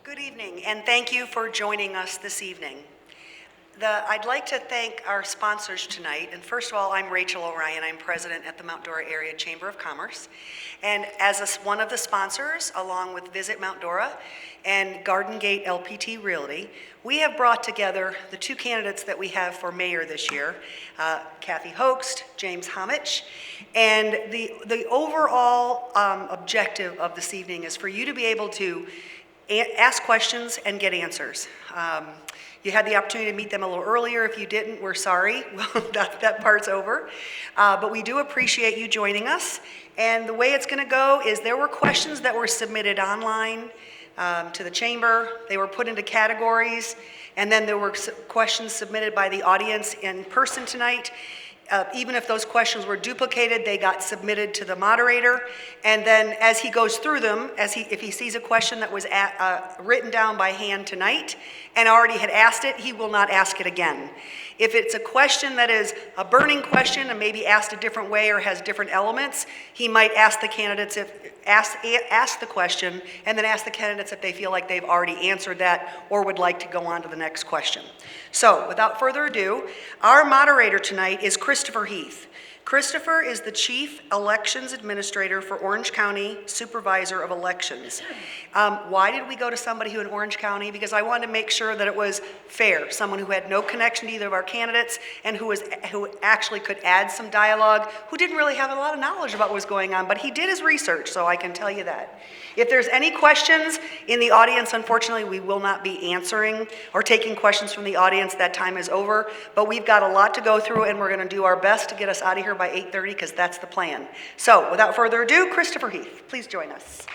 Good evening, and thank you for joining us this evening. I'd like to thank our sponsors tonight, and first of all, I'm Rachel O'Ryan. I'm president at the Mount Dora Area Chamber of Commerce, and as one of the sponsors, along with Visit Mount Dora and Garden Gate LPT Realty, we have brought together the two candidates that we have for mayor this year, Cathy Hoechst James Homich, and the overall objective of this evening is for you to be able to ask questions and get answers. You had the opportunity to meet them a little earlier. If you didn't, we're sorry. that part's over. But we do appreciate you joining us. And the way it's going to go is there were questions that were submitted online to the chamber. They were put into categories. And then there were questions submitted by the audience in person tonight. Even if those questions were duplicated, they got submitted to the moderator. And then as he goes through them, if he sees a question that was written down by hand tonight and already had asked it, he will not ask it again. If it's a question that is a burning question and maybe asked a different way or has different elements, he might ask the candidates ask the question and then ask the candidates if they feel like they've already answered that or would like to go on to the next question. So without further ado, our moderator tonight is Christopher Heath. Christopher is the Chief Elections Administrator for Orange County Supervisor of Elections. Why did we go to somebody who in Orange County? Because I wanted to make sure that it was fair, someone who had no connection to either of our candidates and who actually could add some dialogue, who didn't really have a lot of knowledge about what was going on, but he did his research, so I can tell you that. If there's any questions in the audience, unfortunately, we will not be answering or taking questions from the audience. That time is over, but we've got a lot to go through, and we're going to do our best to get us out of here by 8:30, because that's the plan. So, without further ado, Christopher Heath, please join us.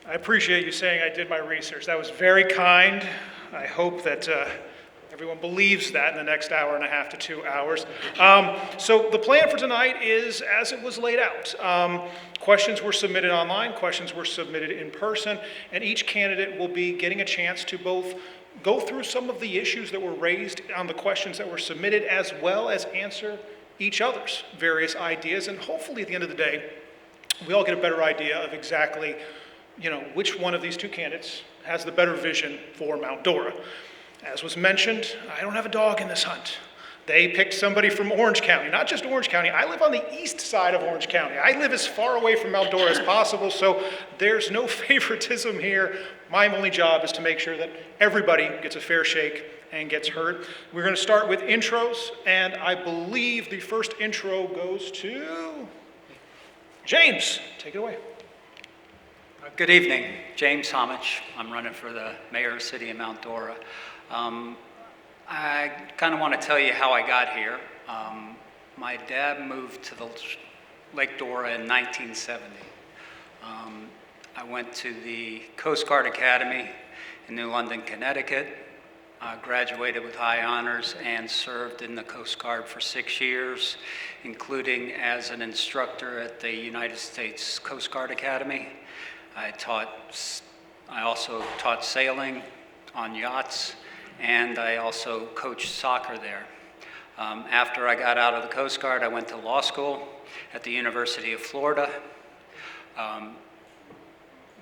I appreciate you saying I did my research. That was very kind. I hope that everyone believes that in the next hour and a half to 2 hours. So the plan for tonight is as it was laid out. Questions were submitted online, questions were submitted in person, and each candidate will be getting a chance to both go through some of the issues that were raised on the questions that were submitted, as well as answer each other's various ideas. And hopefully at the end of the day, we all get a better idea of exactly which one of these two candidates has the better vision for Mount Dora. As was mentioned, I don't have a dog in this hunt. They picked somebody from Orange County, not just Orange County. I live on the east side of Orange County. I live as far away from Mount Dora as possible, so there's no favoritism here. My only job is to make sure that everybody gets a fair shake and gets heard. We're going to start with intros, and I believe the first intro goes to James. Take it away. Good evening, James Homich. I'm running for the mayor of the city of Mount Dora. I kind of want to tell you how I got here. My dad moved to the Lake Dora in 1970. I went to the Coast Guard Academy in New London, Connecticut. I graduated with high honors and served in the Coast Guard for 6 years, including as an instructor at the United States Coast Guard Academy. I also taught sailing on yachts, and I also coached soccer there. After I got out of the Coast Guard, I went to law school at the University of Florida,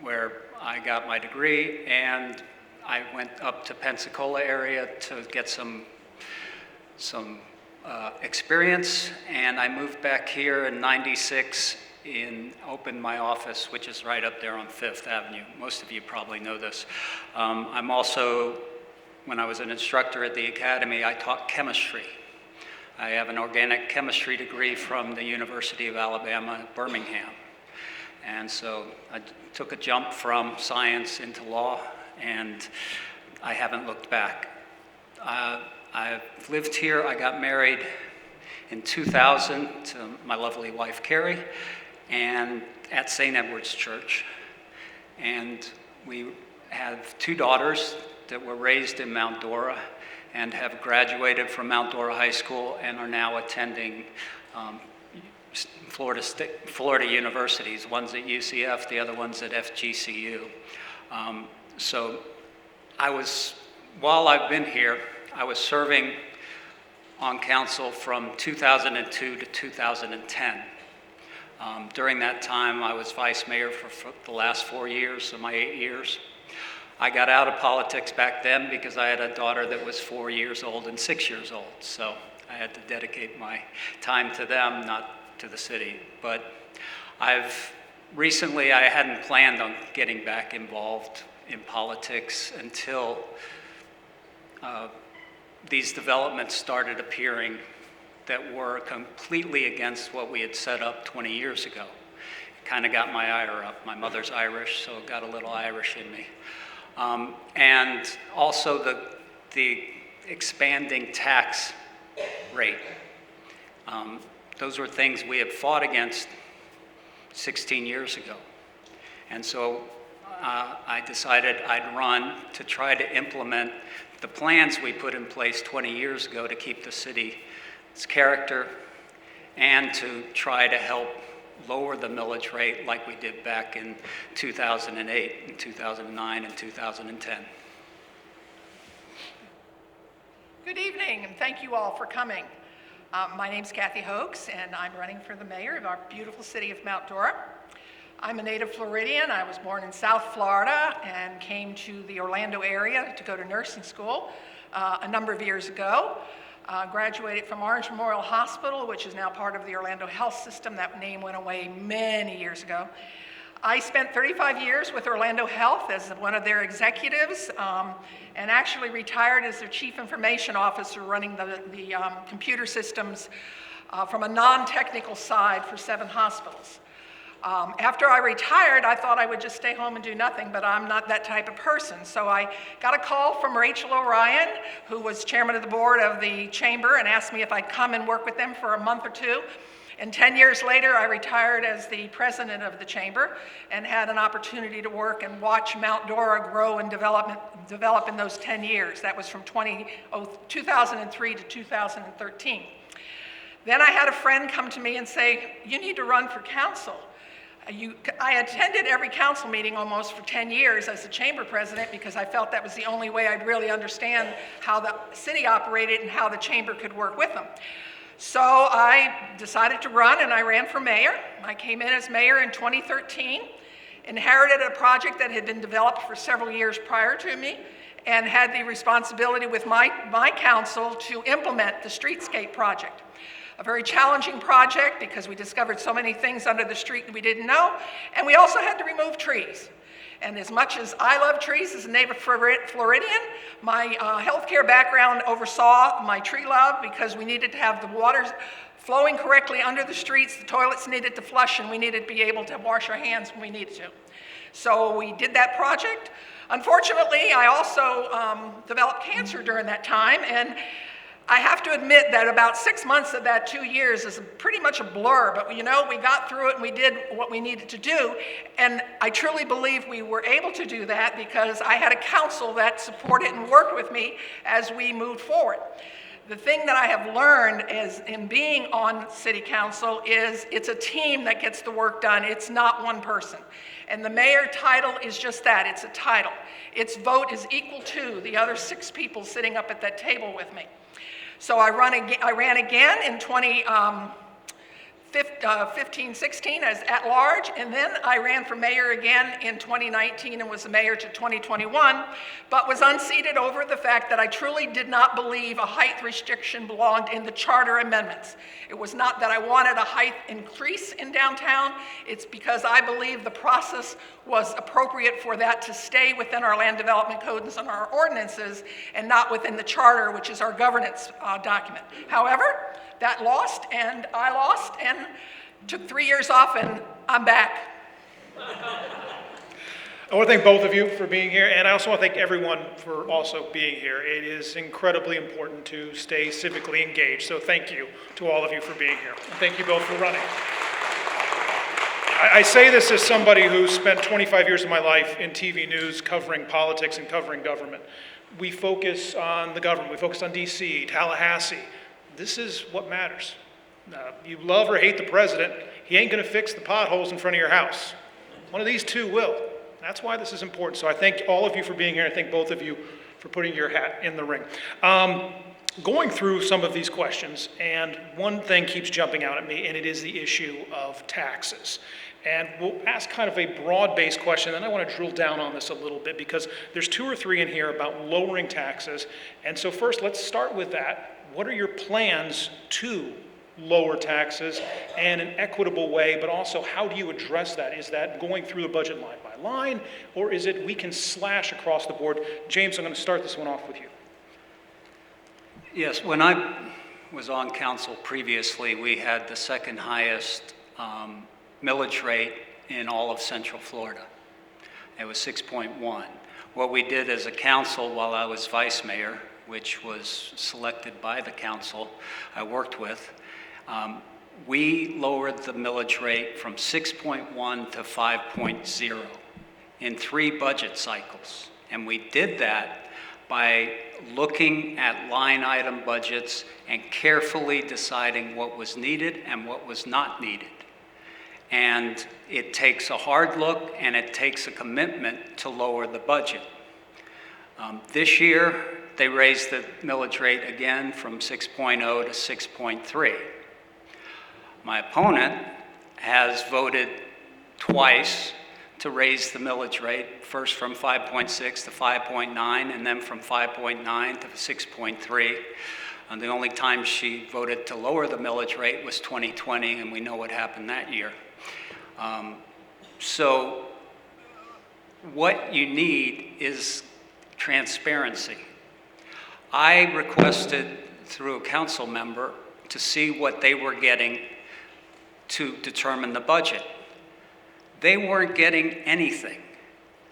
where I got my degree, and I went up to Pensacola area to get some experience, and I moved back here in '96 and opened my office, which is right up there on 5th Avenue. Most of you probably know this. I'm also, when I was an instructor at the academy, I taught chemistry. I have an organic chemistry degree from the University of Alabama at Birmingham. And so I took a jump from science into law, and I haven't looked back. I've lived here. I got married in 2000 to my lovely wife, Carrie, and at St. Edward's Church. And we have 2 daughters that were raised in Mount Dora and have graduated from Mount Dora High School and are now attending Florida universities. One's at UCF, the other one's at FGCU. So while I've been here, I was serving on council from 2002 to 2010. During that time, I was vice mayor for the last 4 years of my 8 years. I got out of politics back then because I had a daughter that was 4 years old and 6 years old, so I had to dedicate my time to them, not to the city. But recently I hadn't planned on getting back involved in politics until these developments started appearing that were completely against what we had set up 20 years ago. It kind of got my ire up. My mother's Irish, so it got a little Irish in me. And also the expanding tax rate. Those were things we had fought against 16 years ago. And so I decided I'd run to try to implement the plans we put in place 20 years ago to keep the city's character and to try to help lower the millage rate like we did back in 2008, and 2009, and 2010. Good evening, and thank you all for coming. My name's Cathy Hoechst, and I'm running for the mayor of our beautiful city of Mount Dora. I'm a native Floridian. I was born in South Florida and came to the Orlando area to go to nursing school a number of years ago. Graduated from Orange Memorial Hospital, which is now part of the Orlando Health System. That name went away many years ago. I spent 35 years with Orlando Health as one of their executives and actually retired as their chief information officer running the computer systems from a non-technical side for 7 hospitals. After I retired, I thought I would just stay home and do nothing, but I'm not that type of person. So I got a call from Rachel O'Ryan, who was chairman of the board of the chamber, and asked me if I'd come and work with them for a month or two. And 10 years later, I retired as the president of the chamber and had an opportunity to work and watch Mount Dora grow and develop in those 10 years. That was from 2003 to 2013. Then I had a friend come to me and say, "You need to run for council." I attended every council meeting almost for 10 years as the chamber president because I felt that was the only way I'd really understand how the city operated and how the chamber could work with them. So I decided to run, and I ran for mayor. I came in as mayor in 2013, inherited a project that had been developed for several years prior to me, and had the responsibility with my council to implement the streetscape project. A very challenging project because we discovered so many things under the street that we didn't know, and we also had to remove trees. And as much as I love trees as a native Floridian, my healthcare background oversaw my tree love because we needed to have the water flowing correctly under the streets, the toilets needed to flush, and we needed to be able to wash our hands when we needed to. So we did that project. Unfortunately, I also developed cancer during that time, and I have to admit that about 6 months of that 2 years is pretty much a blur, but you know, we got through it and we did what we needed to do. And I truly believe we were able to do that because I had a council that supported and worked with me as we moved forward. The thing that I have learned is in being on city council is it's a team that gets the work done. It's not one person. And the mayor title is just that, it's a title. Its vote is equal to the other 6 people sitting up at that table with me. So I ran again in 2015-16 as at large, and then I ran for mayor again in 2019 and was the mayor to 2021, but was unseated over the fact that I truly did not believe a height restriction belonged in the charter amendments. It was not that I wanted a height increase in downtown, it's because I believe the process was appropriate for that to stay within our land development codes and our ordinances and not within the charter, which is our governance document. However, that lost, and I lost, and took 3 years off, and I'm back. I want to thank both of you for being here, and I also want to thank everyone for also being here. It is incredibly important to stay civically engaged, so thank you to all of you for being here. And thank you both for running. I say this as somebody who spent 25 years of my life in TV news covering politics and covering government. We focus on the government. We focus on DC, Tallahassee. This is what matters. You love or hate the president, he ain't going to fix the potholes in front of your house. One of these two will. That's why this is important. So I thank all of you for being here. I thank both of you for putting your hat in the ring. Going through some of these questions, and one thing keeps jumping out at me, and it is the issue of taxes. And we'll ask kind of a broad-based question, and I want to drill down on this a little bit because there's 2 or 3 in here about lowering taxes. And so first, let's start with that. What are your plans to lower taxes in an equitable way, but also how do you address that? Is that going through the budget line by line, or is it we can slash across the board? James, I'm going to start this one off with you. Yes, when I was on council previously, we had the second highest millage rate in all of Central Florida. It was 6.1. What we did as a council while I was vice mayor, which was selected by the council I worked with, we lowered the millage rate from 6.1 to 5.0 in 3 budget cycles. And we did that by looking at line item budgets and carefully deciding what was needed and what was not needed. And it takes a hard look and it takes a commitment to lower the budget. This year, they raised the millage rate again from 6.0 to 6.3. My opponent has voted twice to raise the millage rate, first from 5.6 to 5.9, and then from 5.9 to 6.3. And the only time she voted to lower the millage rate was 2020, and we know what happened that year. So what you need is transparency. I requested through a council member to see what they were getting to determine the budget. They weren't getting anything.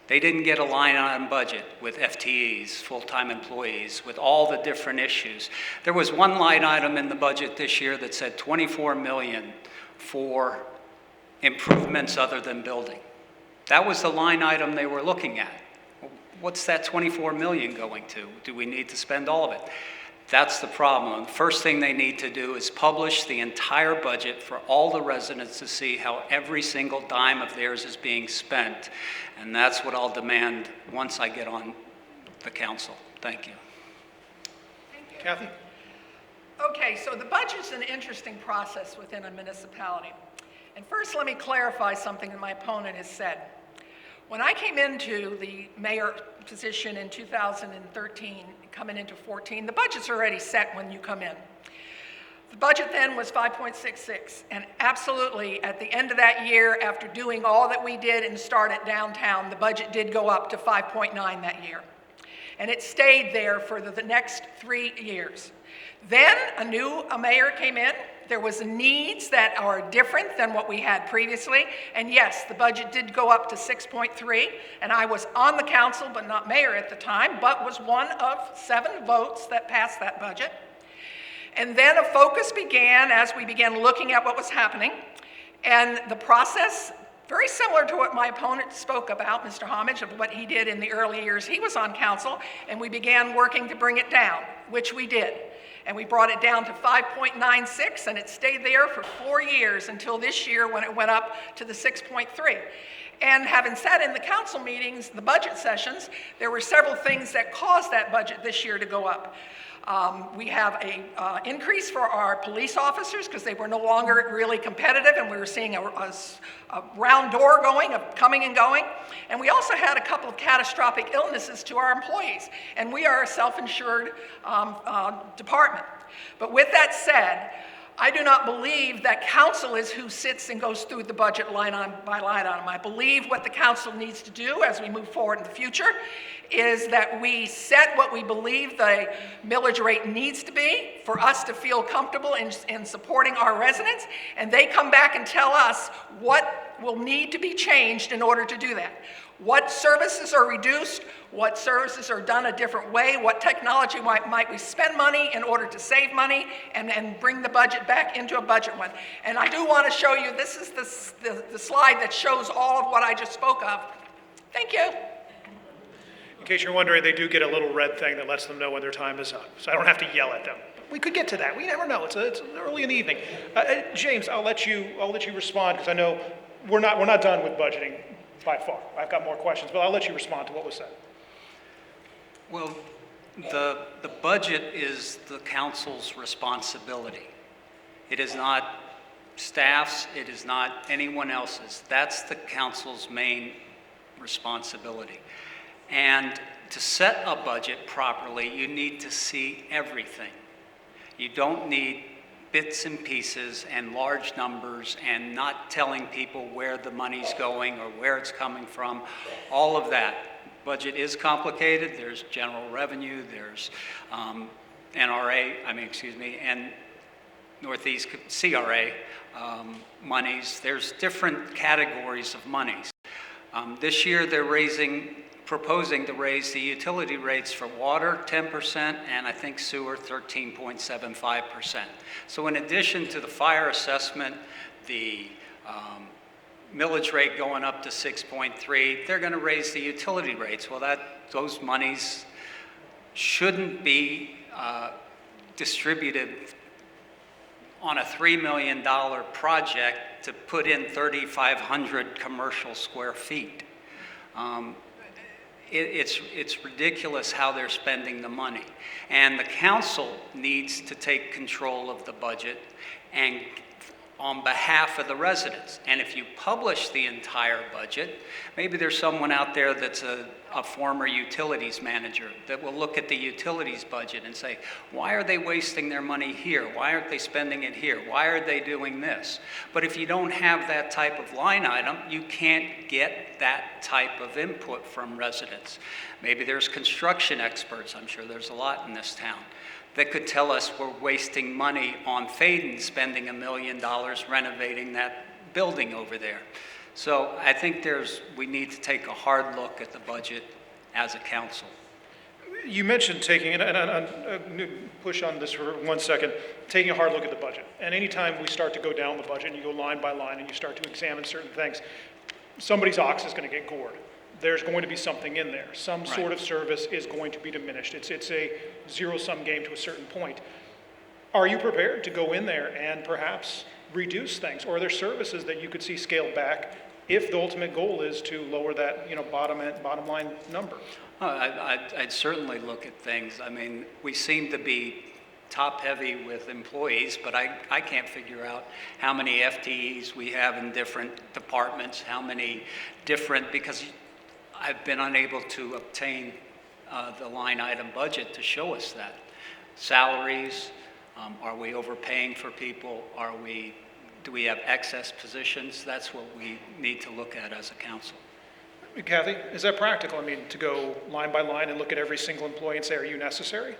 They didn't get a line item budget with FTEs, full-time employees, with all the different issues. There was one line item in the budget this year that said $24 million for improvements other than building. That was the line item they were looking at. What's that $24 million going to? Do we need to spend all of it? That's the problem. The first thing they need to do is publish the entire budget for all the residents to see how every single dime of theirs is being spent. And that's what I'll demand once I get on the council. Thank you. Thank you. Cathy? Okay, so the budget's an interesting process within a municipality. And first, let me clarify something that my opponent has said. When I came into the mayor position in 2013, coming into 14, the budget's already set when you come in. The budget then was 5.66, and absolutely at the end of that year, after doing all that we did and started downtown, the budget did go up to 5.9 that year. And it stayed there for the next 3 years. Then a mayor came in. There was needs that are different than what we had previously. And yes, the budget did go up to 6.3. And I was on the council, but not mayor at the time, but was one of 7 votes that passed that budget. And then a focus began as we began looking at what was happening. And the process, very similar to what my opponent spoke about, Mr. Homich, of what he did in the early years he was on council, and we began working to bring it down, which we did. And we brought it down to 5.96, and it stayed there for 4 years until this year when it went up to the 6.3. And having said in the council meetings, the budget sessions, there were several things that caused that budget this year to go up. We have an increase for our police officers because they were no longer really competitive, and we were seeing a round door going, of coming and going. And we also had a couple of catastrophic illnesses to our employees, and we are a self-insured department. But with that said, I do not believe that council is who sits and goes through the budget line by line item. I believe what the council needs to do as we move forward in the future is that we set what we believe the millage rate needs to be for us to feel comfortable in supporting our residents, and they come back and tell us what will need to be changed in order to do that. What services are reduced, what services are done a different way, what technology might we spend money in order to save money and bring the budget back into a budget one. And I do want to show you, this is the slide that shows all of what I just spoke of. Thank you. In case you're wondering, they do get a little red thing that lets them know when their time is up, so I don't have to yell at them. We could get to that. We never know. It's early in the evening. James, I'll let you respond because I know we're not done with budgeting by far. I've got more questions, but I'll let you respond to what was said. Well, The budget is the council's responsibility. It is not staff's, it is not anyone else's. That's the council's main responsibility. And to set a budget properly, you need to see everything. You don't need bits and pieces and large numbers and not telling people where the money's going or where it's coming from, all of that. Budget is complicated. There's general revenue, there's and Northeast CRA monies. There's different categories of monies. This year they're proposing to raise the utility rates for water 10% and I think sewer 13.75%. So in addition to the fire assessment, the millage rate going up to 6.3, they're going to raise the utility rates. Well, those monies shouldn't be distributed on a $3 million project to put in 3,500 commercial square feet. It's ridiculous how they're spending the money. And the council needs to take control of the budget and on behalf of the residents. And if you publish the entire budget, maybe there's someone out there that's a former utilities manager that will look at the utilities budget and say, why are they wasting their money here? Why aren't they spending it here? Why are they doing this? But if you don't have that type of line item, you can't get that type of input from residents. Maybe there's construction experts, I'm sure there's a lot in this town, that could tell us we're wasting money on Faden spending $1 million renovating that building over there. So I think we need to take a hard look at the budget as a council. You mentioned taking, and push on this for 1 second, taking a hard look at the budget. And anytime we start to go down the budget and you go line by line and you start to examine certain things, somebody's ox is going to get gored. There's going to be something in there. Some sort of service is going to be diminished. It's a zero-sum game to a certain point. Are you prepared to go in there and perhaps reduce things? Or are there services that you could see scaled back if the ultimate goal is to lower that bottom line number? I'd certainly look at things. I mean, we seem to be top-heavy with employees, but I can't figure out how many FTEs we have in different departments, how many different, because I've been unable to obtain the line item budget to show us that. Salaries, are we overpaying for people? Do we have excess positions? That's what we need to look at as a council. Cathy, is that practical? I mean, to go line by line and look at every single employee and say, are you necessary?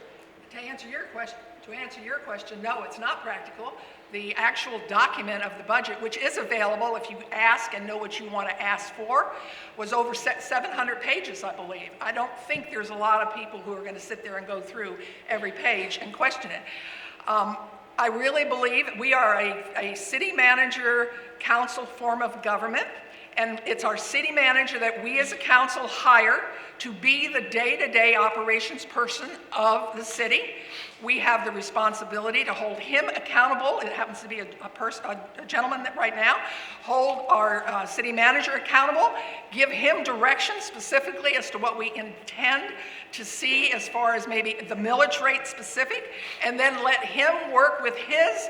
To answer your question, no, it's not practical. The actual document of the budget, which is available if you ask and know what you want to ask for, was over 700 pages, I believe. I don't think there's a lot of people who are going to sit there and go through every page and question it. I really believe we are a city manager council form of government, and it's our city manager that we as a council hire to be the day-to-day operations person of the city. We have the responsibility to hold him accountable. It happens to be a gentleman that right now, hold our city manager accountable, give him direction specifically as to what we intend to see as far as maybe the millage rate specific, and then let him work with his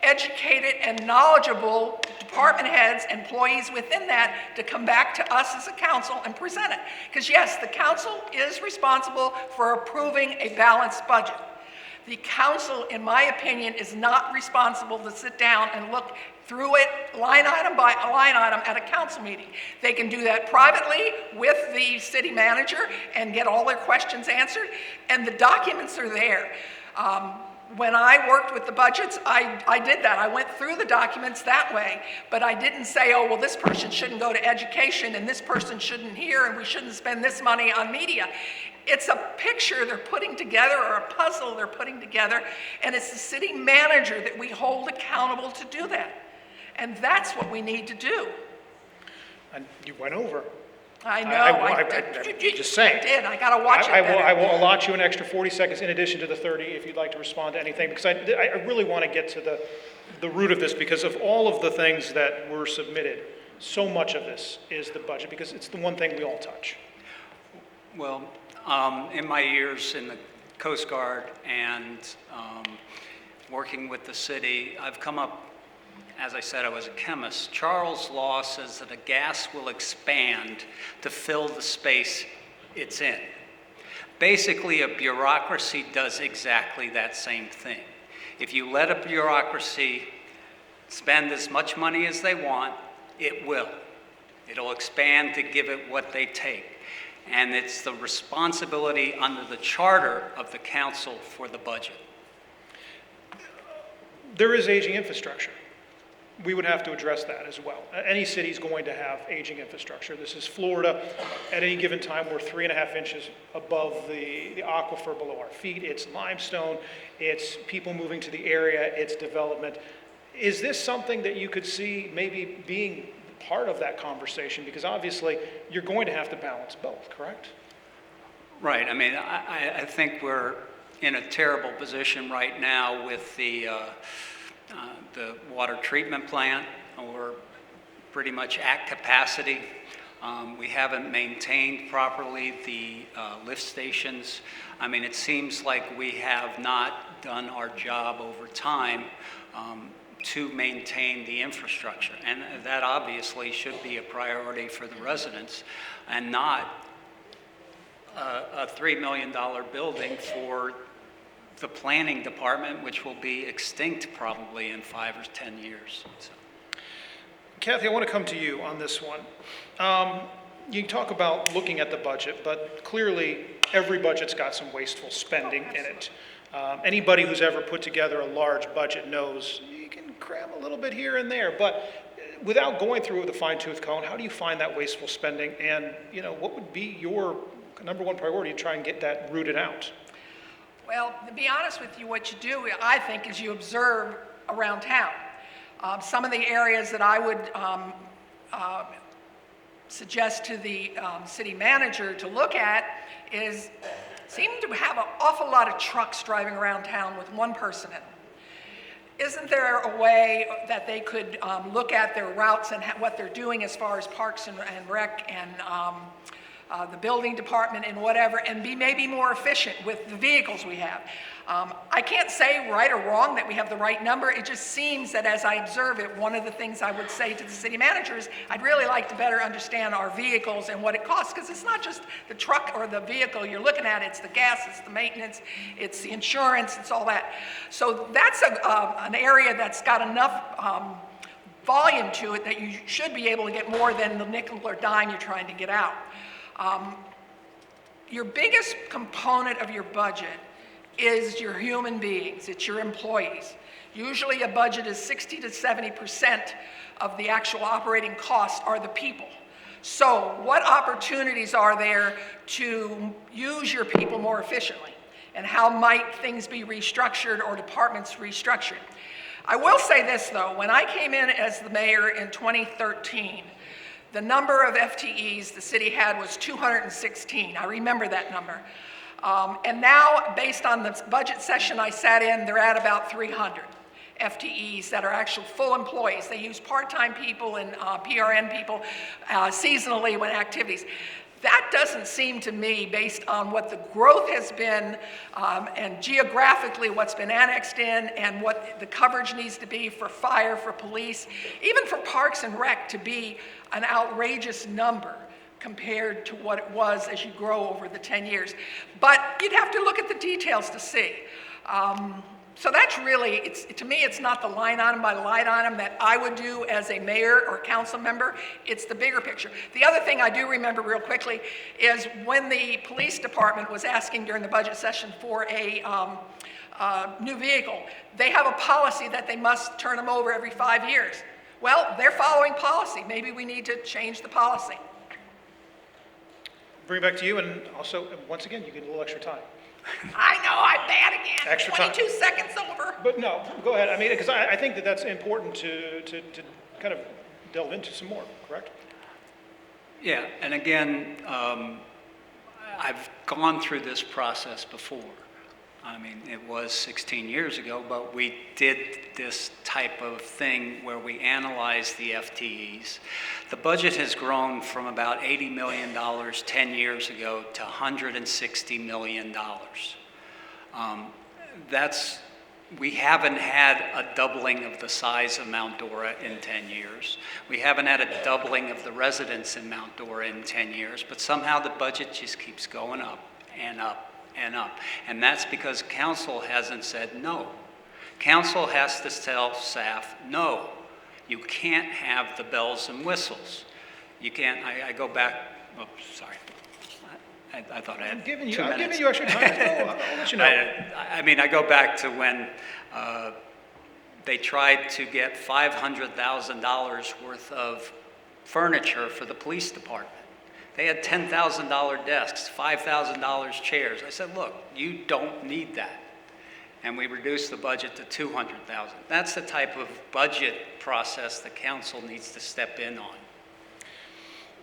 educated and knowledgeable department heads, employees within that, to come back to us as a council and present it. Because yes, the council is responsible for approving a balanced budget. The council, in my opinion, is not responsible to sit down and look through it line item by line item at a council meeting. They can do that privately with the city manager and get all their questions answered, and the documents are there. When I worked with the budgets, I did that. I went through the documents that way, but I didn't say, oh, well, this person shouldn't go to education and this person shouldn't here and we shouldn't spend this money on media. It's a picture they're putting together, or a puzzle they're putting together, and it's the city manager that we hold accountable to do that. And that's what we need to do. And you went over. I know. I'm just saying. I did. I got to watch it better. I will allot you an extra 40 seconds in addition to the 30 if you'd like to respond to anything, because I really want to get to the root of this, because of all of the things that were submitted, so much of this is the budget, because it's the one thing we all touch. Well, in my years in the Coast Guard and working with the city, I've come up, as I said, I was a chemist. Charles' law says that a gas will expand to fill the space it's in. Basically, a bureaucracy does exactly that same thing. If you let a bureaucracy spend as much money as they want, it will. It'll expand to give it what they take. And it's the responsibility under the charter of the council for the budget. There is aging infrastructure. We would have to address that as well. Any city's going to have aging infrastructure. This is Florida. At any given time, we're 3.5 inches above the aquifer below our feet. It's limestone. It's people moving to the area. It's development. Is this something that you could see maybe being part of that conversation? Because obviously, you're going to have to balance both, correct? Right. I mean, I think we're in a terrible position right now with the water treatment plant. We're pretty much at capacity. We haven't maintained properly the lift stations. I mean, it seems like we have not done our job over time to maintain the infrastructure. And that obviously should be a priority for the residents and not a $3 million building for the planning department, which will be extinct probably in 5 or 10 years. So. Cathy, I want to come to you on this one. You talk about looking at the budget, but clearly every budget's got some wasteful spending in it. Anybody who's ever put together a large budget knows you can cram a little bit here and there, but without going through with a fine-tooth comb, how do you find that wasteful spending? And what would be your number one priority to try and get that rooted out? Well, to be honest with you, what you do, I think, is you observe around town. Some of the areas that I would suggest to the city manager to look at seem to have an awful lot of trucks driving around town with one person in them. Isn't there a way that they could look at their routes and what they're doing as far as parks and rec and the building department and whatever, and be maybe more efficient with the vehicles we have? I can't say right or wrong that we have the right number. It just seems that as I observe it, one of the things I would say to the city manager is I'd really like to better understand our vehicles and what it costs, because it's not just the truck or the vehicle you're looking at, it's the gas, it's the maintenance, it's the insurance, it's all that. So that's an area that's got enough volume to it that you should be able to get more than the nickel or dime you're trying to get out. Your biggest component of your budget is your human beings, it's your employees. Usually a budget is 60 to 70% of the actual operating costs are the people. So what opportunities are there to use your people more efficiently? And how might things be restructured or departments restructured? I will say this though, when I came in as the mayor in 2013, the number of FTEs the city had was 216. I remember that number. And now, based on the budget session I sat in, they're at about 300 FTEs that are actual full employees. They use part-time people and PRN people seasonally when activities. That doesn't seem to me, based on what the growth has been and geographically what's been annexed in and what the coverage needs to be for fire, for police, even for parks and rec, to be an outrageous number compared to what it was as you grow over the 10 years. But you'd have to look at the details to see. So that's really, to me, it's not the line item by line item that I would do as a mayor or council member. It's the bigger picture. The other thing I do remember real quickly is when the police department was asking during the budget session for a new vehicle, they have a policy that they must turn them over every 5 years. Well, they're following policy. Maybe we need to change the policy. Bring it back to you, and also, once again, you get a little extra time. I know, I'm bad again. Extra time. 22 seconds over. But no, go ahead. I mean, because I think that that's important to kind of delve into some more, correct? Yeah, and again, I've gone through this process before. I mean, it was 16 years ago, but we did this type of thing where we analyzed the FTEs. The budget has grown from about $80 million 10 years ago to $160 million. We haven't had a doubling of the size of Mount Dora in 10 years. We haven't had a doubling of the residents in Mount Dora in 10 years, but somehow the budget just keeps going up and up and up. And that's because council hasn't said no. Council has to tell staff, no, you can't have the bells and whistles. You can't, I go back, oh, sorry. I thought I had I'm giving 2 minutes. you extra time. No, I'll let you know. I go back to when they tried to get $500,000 worth of furniture for the police department. They had $10,000 desks, $5,000 chairs. I said, look, you don't need that. And we reduced the budget to $200,000. That's the type of budget process the council needs to step in on.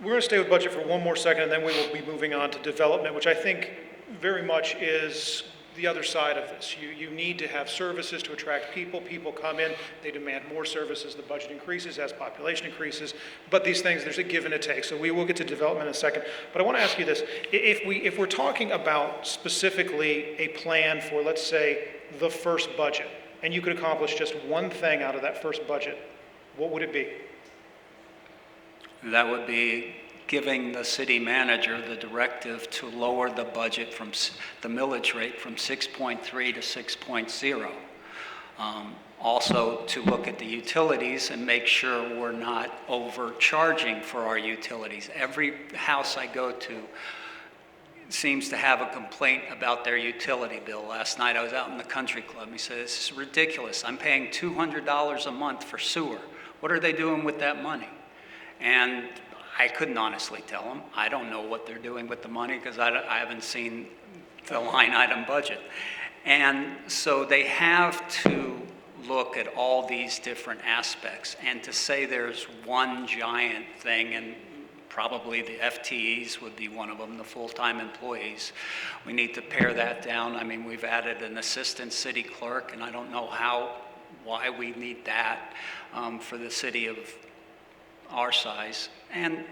We're going to stay with budget for one more second, and then we will be moving on to development, which I think very much is the other side of this. You need to have services to attract people. People come in, they demand more services. The budget increases as population increases. But these things, there's a give and a take. So we will get to development in a second. But I want to ask you this. If we're talking about specifically a plan for, let's say, the first budget, and you could accomplish just one thing out of that first budget, what would it be? That would be giving the city manager the directive to lower the budget from the millage rate from 6.3 to 6.0. Also to look at the utilities and make sure we're not overcharging for our utilities. Every house I go to seems to have a complaint about their utility bill. Last night I was out in the country club. He said, this is ridiculous. I'm paying $200 a month for sewer. What are they doing with that money? And I couldn't honestly tell them. I don't know what they're doing with the money because I haven't seen the line item budget. And so they have to look at all these different aspects. And to say there's one giant thing, and probably the FTEs would be one of them, the full-time employees, we need to pare that down. I mean, we've added an assistant city clerk, and I don't know why we need that for the city of our size. And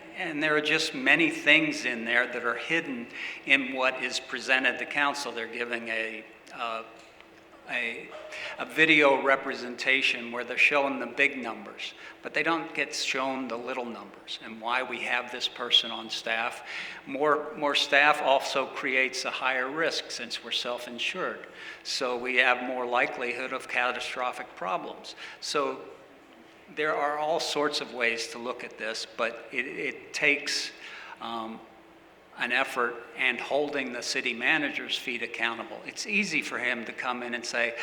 there are just many things in there that are hidden in what is presented to council. They're giving a video representation where they're showing the big numbers, but they don't get shown the little numbers and why we have this person on staff. More staff also creates a higher risk since we're self-insured. So we have more likelihood of catastrophic problems. So there are all sorts of ways to look at this, but it takes an effort and holding the city manager's feet accountable. It's easy for him to come in and say,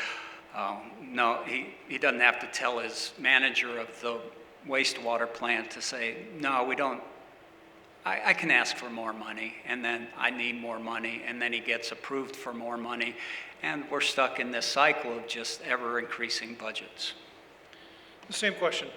no, he doesn't have to tell his manager of the wastewater plant to say, no, we don't, I can ask for more money, and then I need more money, and then he gets approved for more money, and we're stuck in this cycle of just ever-increasing budgets. The same question.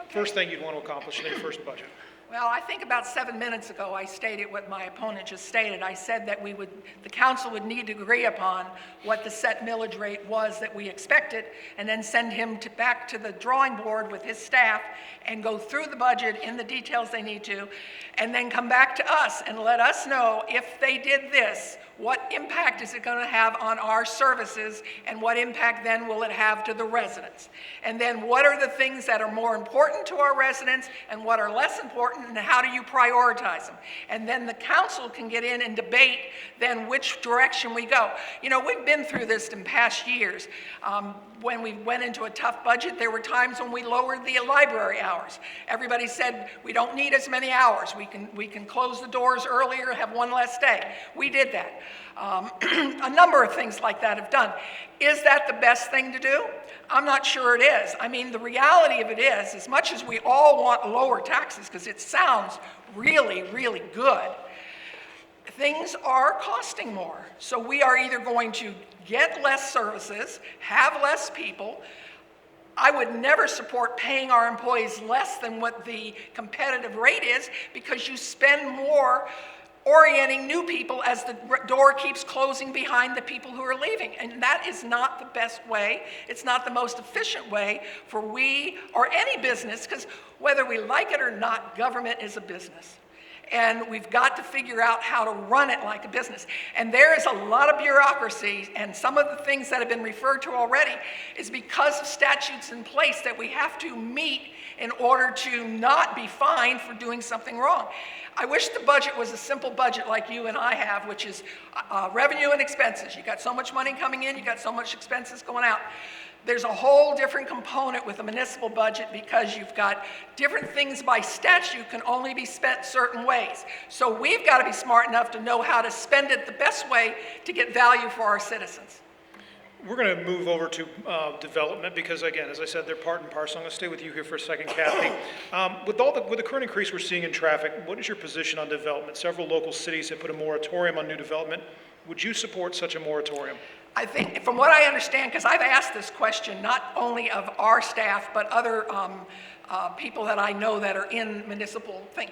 First thing you'd want to accomplish in your first budget. Well, I think about 7 minutes ago, I stated what my opponent just stated. I said that the council would need to agree upon what the set millage rate was that we expected, and then send him back to the drawing board with his staff and go through the budget in the details they need to, and then come back to us and let us know if they did this, what impact is it going to have on our services, and what impact then will it have to the residents? And then what are the things that are more important to our residents and what are less important, and how do you prioritize them? And then the council can get in and debate then which direction we go. You know, we've been through this in past years. When we went into a tough budget, there were times when we lowered the library hours. Everybody said, we don't need as many hours. We can close the doors earlier, have one less day. We did that. A number of things like that have done. Is that the best thing to do? I'm not sure it is. I mean, the reality of it is, as much as we all want lower taxes, because it sounds really, really good, things are costing more. So we are either going to get less services, have less people. I would never support paying our employees less than what the competitive rate is, because you spend more orienting new people as the door keeps closing behind the people who are leaving. And that is not the best way. It's not the most efficient way for we or any business, because whether we like it or not, government is a business. and we've got to figure out how to run it like a business. And there is a lot of bureaucracy, and some of the things that have been referred to already is because of statutes in place that we have to meet in order to not be fined for doing something wrong. I wish the budget was a simple budget like you and I have, which is revenue and expenses. You got so much money coming in, you got so much expenses going out. There's a whole different component with a municipal budget because you've got different things by statute can only be spent certain ways. So we've got to be smart enough to know how to spend it the best way to get value for our citizens. We're going to move over to development because, again, as I said, they're part and parcel. I'm going to stay with you here for a second, Cathy. With the current increase we're seeing in traffic, what is your position on development? Several local cities have put a moratorium on new development. Would you support such a moratorium? I think, from what I understand, because I've asked this question not only of our staff, but other people that I know that are in municipal thing,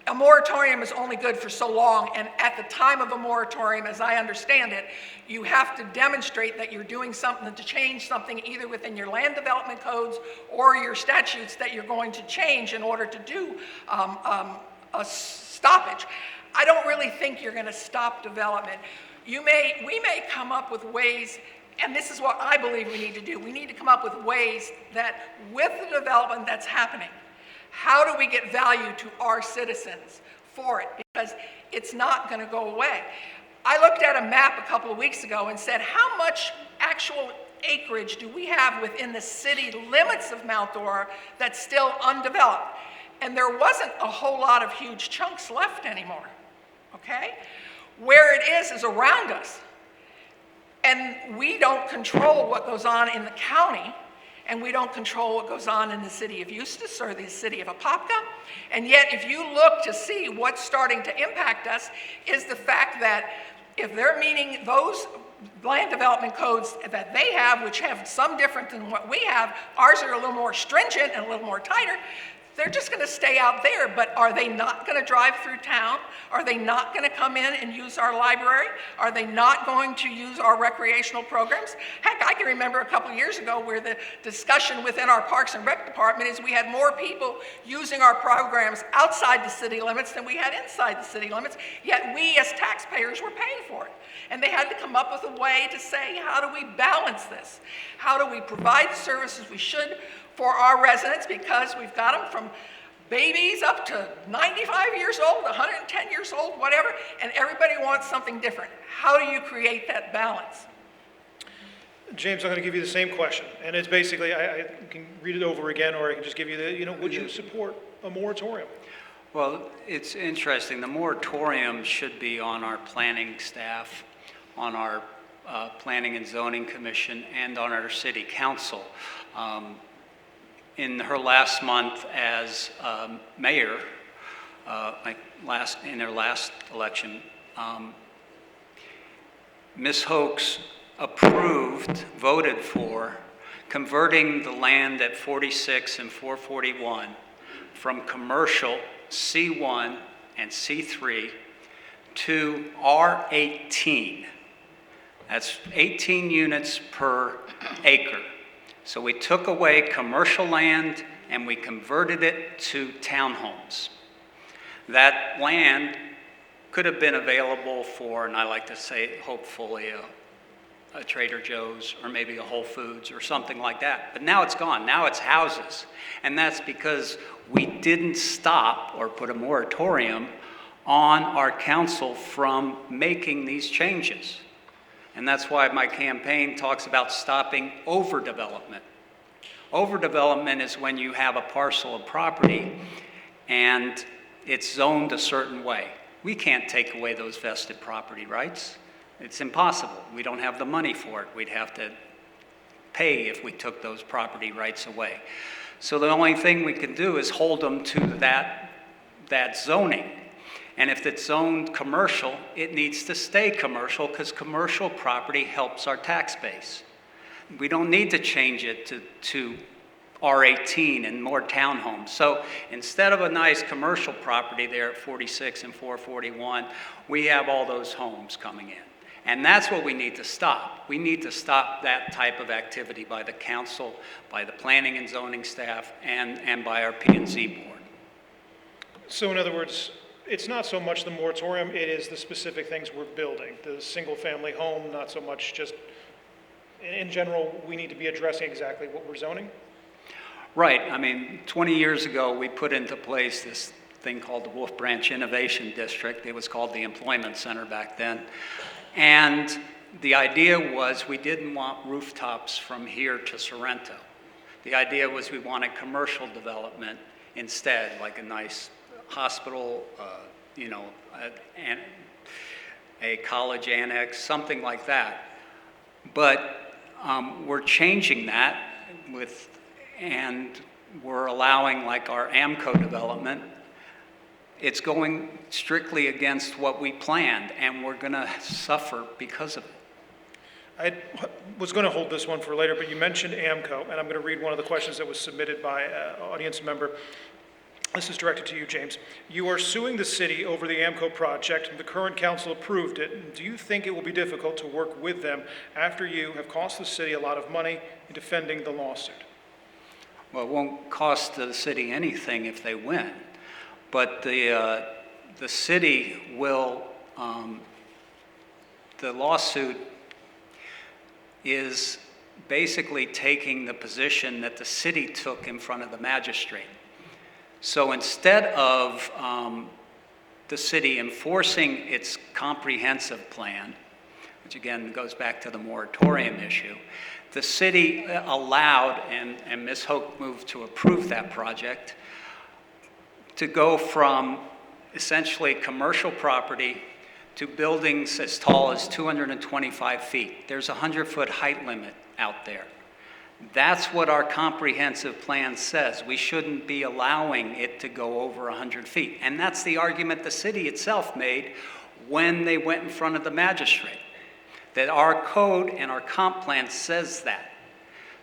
a moratorium is only good for so long, and at the time of a moratorium, as I understand it, you have to demonstrate that you're doing something to change something either within your land development codes or your statutes that you're going to change in order to do a stoppage. I don't really think you're going to stop development. We may come up with ways, and this is what I believe we need to do. We need to come up with ways that with the development that's happening, how do we get value to our citizens for it? Because it's not going to go away. I looked at a map a couple of weeks ago and said, how much actual acreage do we have within the city limits of Mount Dora that's still undeveloped? And there wasn't a whole lot of huge chunks left anymore, okay? Where it is around us. And we don't control what goes on in the county, and we don't control what goes on in the city of Eustis or the city of Apopka. And yet, if you look to see what's starting to impact us, is the fact that if they're meeting those land development codes that they have, which have some different than what we have, ours are a little more stringent and a little more tighter, they're just going to stay out there. But are they not going to drive through town? Are they not going to come in and use our library? Are they not going to use our recreational programs? Heck, I can remember a couple of years ago where the discussion within our Parks and Rec department is we had more people using our programs outside the city limits than we had inside the city limits, yet we as taxpayers were paying for it. And they had to come up with a way to say, how do we balance this? How do we provide the services we should for our residents, because we've got them from babies up to 95 years old, 110 years old, whatever, and everybody wants something different. How do you create that balance? James, I'm going to give you the same question, and it's basically, I can read it over again, or I can just give you the, would you support a moratorium? Well, it's interesting. The moratorium should be on our planning staff, on our Planning and Zoning Commission, and on our City Council. In her last month as mayor, in her last election, Ms. Hoechst voted for converting the land at 46 and 441 from commercial C1 and C3 to R18. That's 18 units per acre. So we took away commercial land and we converted it to townhomes. That land could have been available for, and I like to say, hopefully a Trader Joe's or maybe a Whole Foods or something like that. But now it's gone. Now it's houses. And that's because we didn't stop or put a moratorium on our council from making these changes. And that's why my campaign talks about stopping overdevelopment. Overdevelopment is when you have a parcel of property and it's zoned a certain way. We can't take away those vested property rights. It's impossible. We don't have the money for it. We'd have to pay if we took those property rights away. So the only thing we can do is hold them to that zoning. And if it's zoned commercial, it needs to stay commercial because commercial property helps our tax base. We don't need to change it to R18 and more townhomes. So instead of a nice commercial property there at 46 and 441, we have all those homes coming in. And that's what we need to stop. We need to stop that type of activity by the council, by the planning and zoning staff, and by our P&Z board. So in other words, it's not so much the moratorium, it is the specific things we're building. The single-family home, not so much just, in general, we need to be addressing exactly what we're zoning. Right. I mean, 20 years ago, we put into place this thing called the Wolf Branch Innovation District. It was called the Employment Center back then. And the idea was we didn't want rooftops from here to Sorrento. The idea was we wanted commercial development instead, like a nice hospital, a college annex, something like that. But we're changing that and we're allowing like our AMCO development. It's going strictly against what we planned, and we're going to suffer because of it. I was going to hold this one for later, but you mentioned AMCO, and I'm going to read one of the questions that was submitted by an audience member. This is directed to you, James. You are suing the city over the AMCO project, and the current council approved it. Do you think it will be difficult to work with them after you have cost the city a lot of money in defending the lawsuit? Well, it won't cost the city anything if they win, but the city will, the lawsuit is basically taking the position that the city took in front of the magistrate. So instead of the city enforcing its comprehensive plan, which again goes back to the moratorium issue, the city allowed, and Ms. Hoek moved to approve that project, to go from essentially commercial property to buildings as tall as 225 feet. There's a 100-foot height limit out there. That's what our comprehensive plan says. We shouldn't be allowing it to go over 100 feet. And that's the argument the city itself made when they went in front of the magistrate, that our code and our comp plan says that.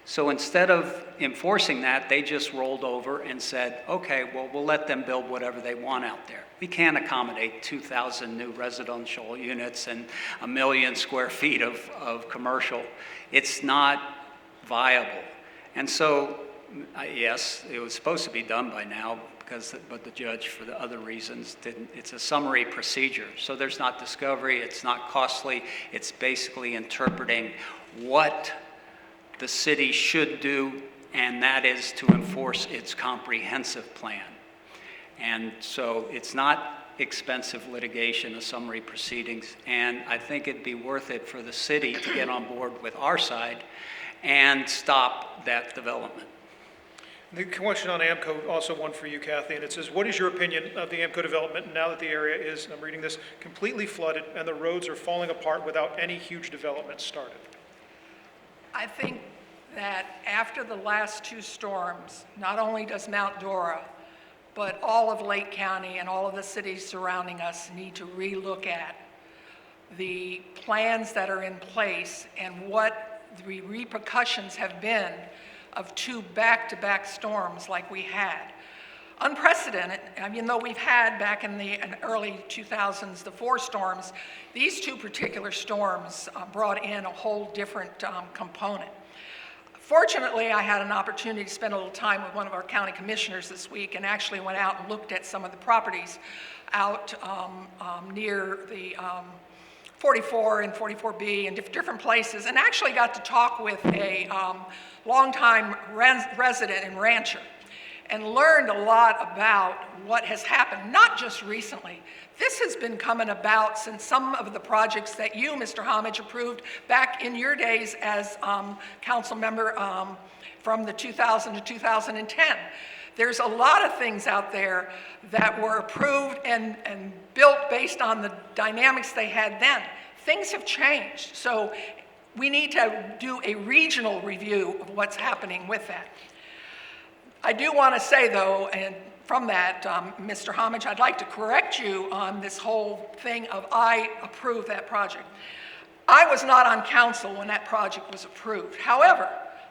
So instead of enforcing that, they just rolled over and said, okay, well, we'll let them build whatever they want out there. We can't accommodate 2,000 new residential units and 1 million square feet of commercial. It's not viable. And so, yes, it was supposed to be done by now, but the judge, for the other reasons, didn't. It's a summary procedure. So there's not discovery, it's not costly, it's basically interpreting what the city should do, and that is to enforce its comprehensive plan. And so it's not expensive litigation, a summary proceedings, and I think it'd be worth it for the city to get on board with our side and stop that development. The question on AMCO, also one for you, Cathy, and it says, what is your opinion of the AMCO development now that the area is, I'm reading this, completely flooded and the roads are falling apart without any huge development started? I think that after the last two storms, not only does Mount Dora, but all of Lake County and all of the cities surrounding us need to relook at the plans that are in place and what the repercussions have been of two back-to-back storms like we had. Unprecedented. I mean, though we've had back in the early 2000s, the 4 storms, these two particular storms brought in a whole different component. Fortunately, I had an opportunity to spend a little time with one of our county commissioners this week and actually went out and looked at some of the properties out near the 44 and 44B and different places, and actually got to talk with a longtime resident and rancher and learned a lot about what has happened, not just recently. This has been coming about since some of the projects that you, Mr. Homich, approved back in your days as council member from the 2000 to 2010. There's a lot of things out there that were approved and built based on the dynamics they had then. Things have changed, so we need to do a regional review of what's happening with that. I do want to say, though, and from that, Mr. Homich, I'd like to correct you on this whole thing of I approve that project. I was not on council when that project was approved. However,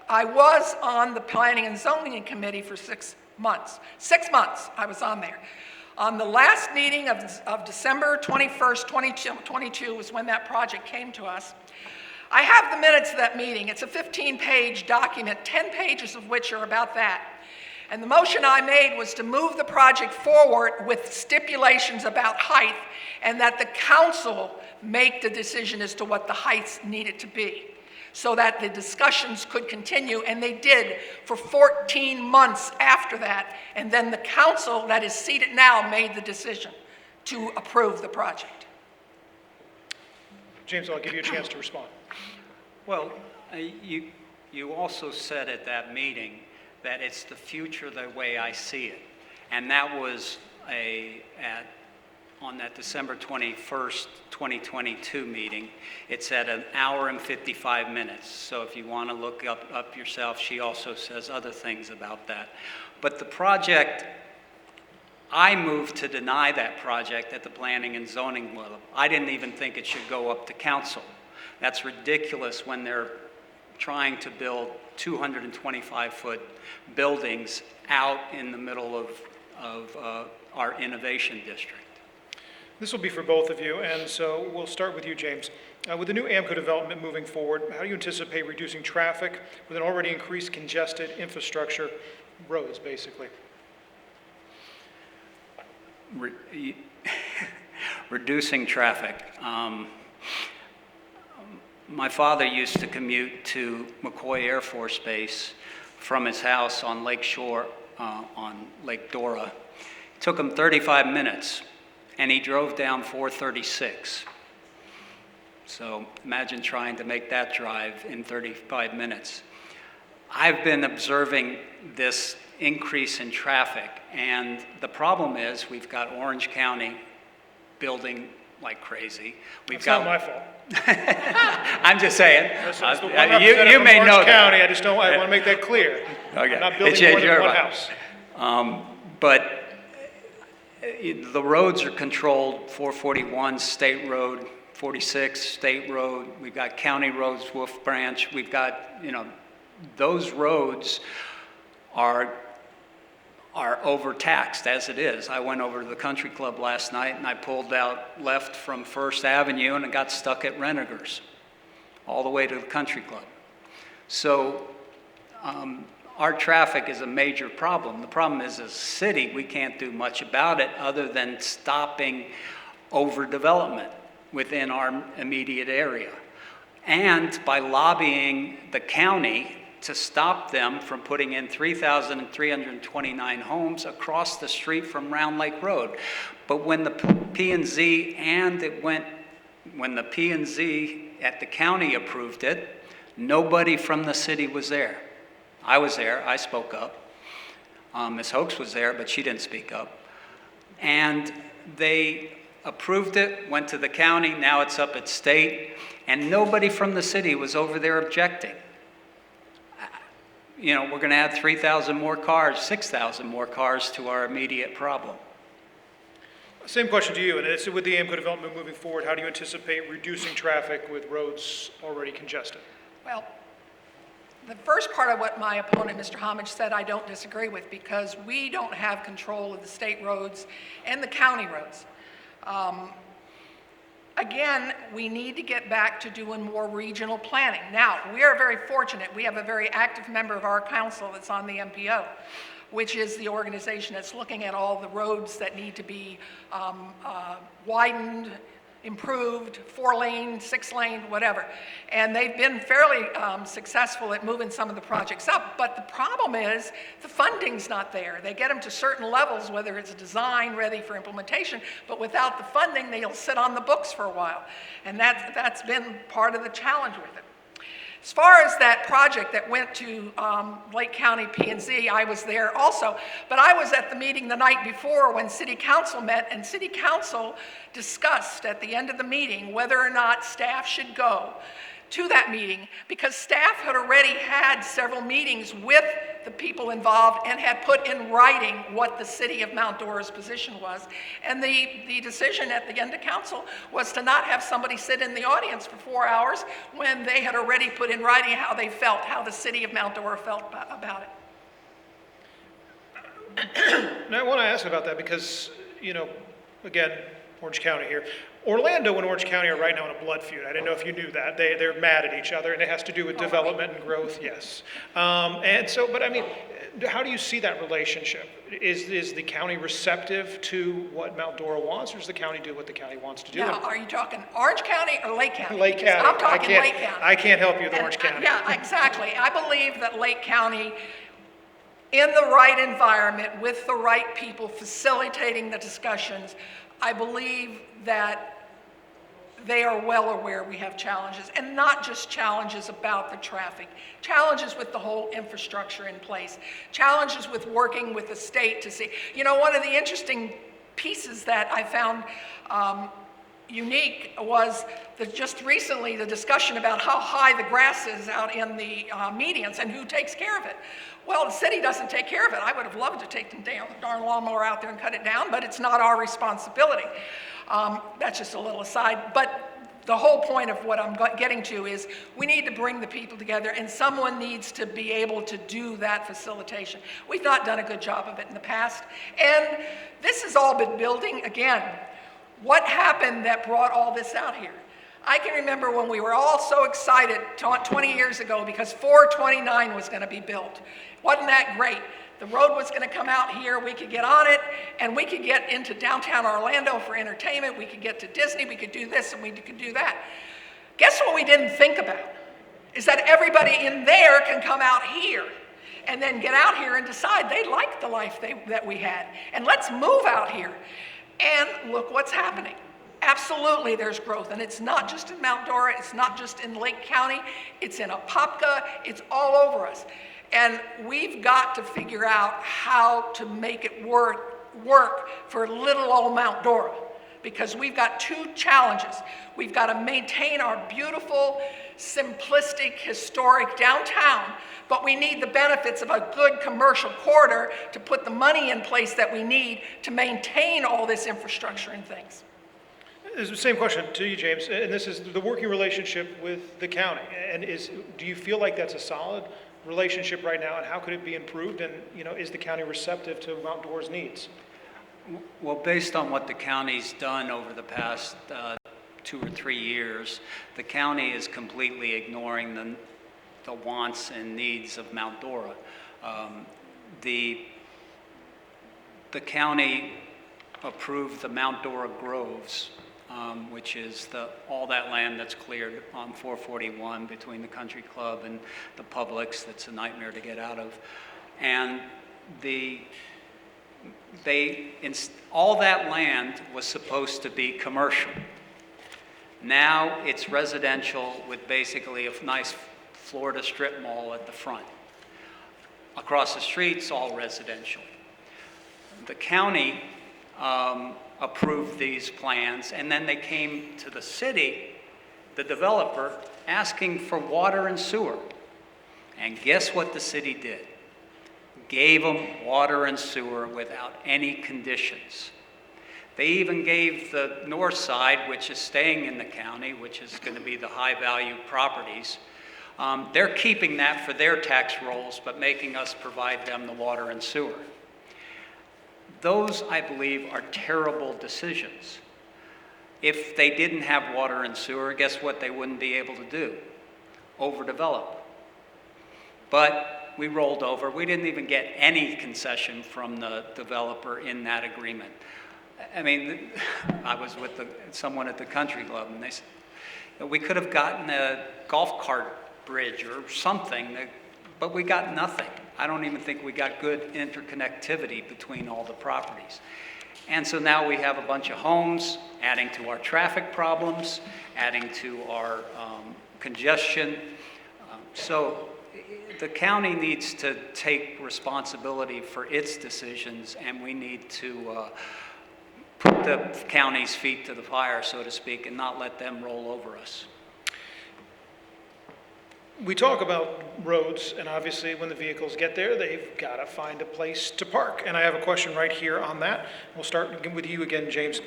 I was on the Planning and Zoning Committee for 6 months. 6 months I was on there. On the last meeting of December 21st, 2022 was when that project came to us. I have the minutes of that meeting. It's a 15-page document, 10 pages of which are about that. And the motion I made was to move the project forward with stipulations about height, and that the council make the decision as to what the heights needed to be, so that the discussions could continue, and they did for 14 months after that. And then the council that is seated now made the decision to approve the project. James, I'll give you a chance to respond. Well, you also said at that meeting that it's the future the way I see it. And that was on that December 21st, 2022 meeting. It's at 1 hour and 55 minutes. So if you want to look up yourself, she also says other things about that. But the project, I moved to deny that project at the planning and zoning level. I didn't even think it should go up to council. That's ridiculous when they're trying to build 225-foot buildings out in the middle of our innovation district. This will be for both of you, and so we'll start with you, James. With the new AMCO development moving forward, how do you anticipate reducing traffic with an already increased congested infrastructure, roads, basically? Reducing traffic. My father used to commute to McCoy Air Force Base from his house on Lake Shore, on Lake Dora. It took him 35 minutes, and he drove down 436. So imagine trying to make that drive in 35 minutes. I've been observing this increase in traffic, and the problem is we've got Orange County building like crazy. It's not my fault. I'm just saying. It's the one you representative may from know Orange County. that. I want to make that clear. Okay. I'm not building It's more than your one right. house. But the roads are controlled. 441 State Road, 46 State Road. We've got county roads, Wolf Branch. We've got, those roads are overtaxed as it is. I went over to the country club last night and I pulled out left from First Avenue and I got stuck at Renniger's all the way to the country club. So our traffic is a major problem. The problem is, as a city, we can't do much about it other than stopping overdevelopment within our immediate area. And by lobbying the county to stop them from putting in 3,329 homes across the street from Round Lake Road. But when the P&Z when the P&Z at the county approved it, nobody from the city was there. I was there, I spoke up. Ms. Hoechst was there, but she didn't speak up. And they approved it, went to the county, now it's up at state, and nobody from the city was over there objecting. We're going to add 3,000 more cars, 6,000 more cars to our immediate problem. Same question to you, and it's with the AMCO development moving forward, how do you anticipate reducing traffic with roads already congested? Well, the first part of what my opponent, Mr. Homich, said, I don't disagree with, because we don't have control of the state roads and the county roads. Again, we need to get back to doing more regional planning. Now, we are very fortunate. We have a very active member of our council that's on the MPO, which is the organization that's looking at all the roads that need to be widened, improved, 4-lane, 6-lane, whatever. And they've been fairly successful at moving some of the projects up. But the problem is the funding's not there. They get them to certain levels, whether it's design, ready for implementation, but without the funding, they'll sit on the books for a while. And that's been part of the challenge with it. As far as that project that went to Lake County P&Z, I was there also, but I was at the meeting the night before when City Council met, and City Council discussed at the end of the meeting whether or not staff should go to that meeting, because staff had already had several meetings with the people involved and had put in writing what the city of Mount Dora's position was. And the decision at the end of council was to not have somebody sit in the audience for 4 hours when they had already put in writing how they felt, how the city of Mount Dora felt about it. Now, I want to ask about that because, again, Orange County here. Orlando and Orange County are right now in a blood feud. I didn't know if you knew that. They're mad at each other, and it has to do with development and growth, yes. But I mean, how do you see that relationship? Is the county receptive to what Mount Dora wants, or does the county do what the county wants to do? Now, are you talking Orange County or Lake County? Lake Because County. I'm talking Lake County. I can't help you with And, Orange County. Yeah, exactly. I believe that Lake County, in the right environment, with the right people facilitating the discussions, I believe that they are well aware we have challenges, and not just challenges about the traffic, challenges with the whole infrastructure in place, challenges with working with the state to see. You know, one of the interesting pieces that I found unique was just recently the discussion about how high the grass is out in the medians and who takes care of it. Well, the city doesn't take care of it. I would have loved to take the darn lawnmower out there and cut it down, but it's not our responsibility. That's just a little aside. But the whole point of what I'm getting to is we need to bring the people together, and someone needs to be able to do that facilitation. We've not done a good job of it in the past. And this has all been building. Again, what happened that brought all this out here? I can remember when we were all so excited 20 years ago because 429 was going to be built. Wasn't that great? The road was going to come out here, we could get on it, and we could get into downtown Orlando for entertainment, we could get to Disney, we could do this and we could do that. Guess what we didn't think about? Is that everybody in there can come out here and then get out here and decide they like the life that we had. And let's move out here. And look what's happening. Absolutely, there's growth, and it's not just in Mount Dora, it's not just in Lake County, it's in Apopka, it's all over us. And we've got to figure out how to make it work for little old Mount Dora, because we've got two challenges. We've got to maintain our beautiful, simplistic, historic downtown, but we need the benefits of a good commercial corridor to put the money in place that we need to maintain all this infrastructure and things. It's the same question to you, James, and this is the working relationship with the county. And do you feel like that's a solid relationship right now, and how could it be improved? And is the county receptive to Mount Dora's needs? Well, based on what the county's done over the past 2 or 3 years, the county is completely ignoring the wants and needs of Mount Dora. The county approved the Mount Dora Groves, which is all that land that's cleared on 441 between the country club and the Publix. That's a nightmare to get out of. And all that land was supposed to be commercial. Now it's residential with basically a nice Florida strip mall at the front. Across the street, it's all residential. The county approved these plans, and then they came to the city, the developer, asking for water and sewer. And guess what the city did? Gave them water and sewer without any conditions. They even gave the north side, which is staying in the county, which is going to be the high-value properties, they're keeping that for their tax rolls, but making us provide them the water and sewer. Those, I believe, are terrible decisions. If they didn't have water and sewer, guess what they wouldn't be able to do? Overdevelop. But we rolled over. We didn't even get any concession from the developer in that agreement. I mean, I was with someone at the country club, and they said, we could have gotten a golf cart bridge or something, but we got nothing. I don't even think we got good interconnectivity between all the properties. And so now we have a bunch of homes, adding to our traffic problems, adding to our congestion. So the county needs to take responsibility for its decisions, and we need to put the county's feet to the fire, so to speak, and not let them roll over us. We talk about roads, and obviously when the vehicles get there, they've got to find a place to park. And I have a question right here on that. We'll start with you again, James.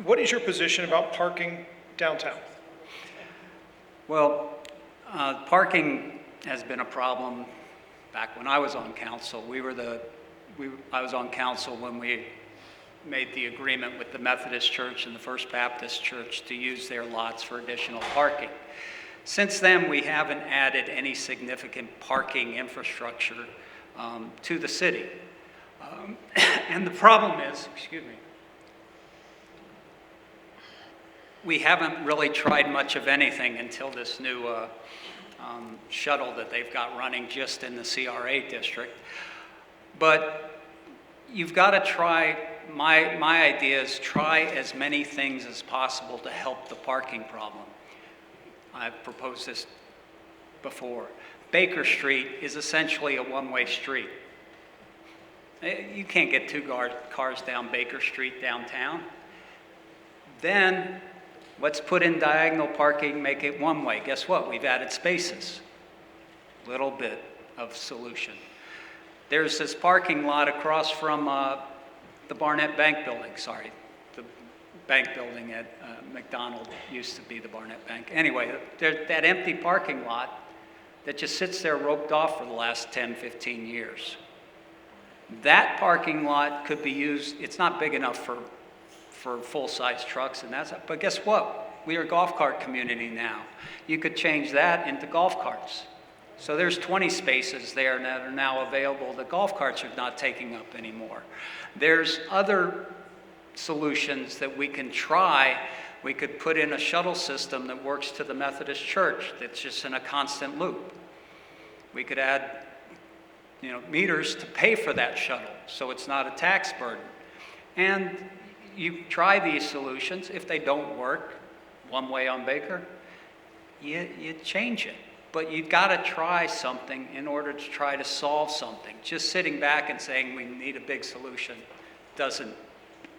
What is your position about parking downtown? Well, parking has been a problem back when I was on council. I was on council when we made the agreement with the Methodist Church and the First Baptist Church to use their lots for additional parking. Since then, we haven't added any significant parking infrastructure to the city. And the problem is, excuse me, we haven't really tried much of anything until this new shuttle that they've got running just in the CRA district. But you've got to try, my idea is try as many things as possible to help the parking problem. I've proposed this before. Baker Street is essentially a one-way street. You can't get two cars down Baker Street downtown. Then let's put in diagonal parking, make it one way. Guess what? We've added spaces. Little bit of solution. There's this parking lot across from the Barnett Bank building. Sorry, the bank building at McDonald used to be the Barnett Bank. Anyway, that empty parking lot that just sits there roped off for the last 10, 15 years. That parking lot could be used. It's not big enough for full-size trucks, and but guess what? We are a golf cart community now. You could change that into golf carts. So there's 20 spaces there that are now available. The golf carts are not taking up anymore. There's other solutions that we can try. We could put in a shuttle system that works to the Methodist Church that's just in a constant loop. We could add, meters to pay for that shuttle, so it's not a tax burden. And you try these solutions. If they don't work, one way on Baker, you change it. But you've got to try something in order to try to solve something. Just sitting back and saying we need a big solution doesn't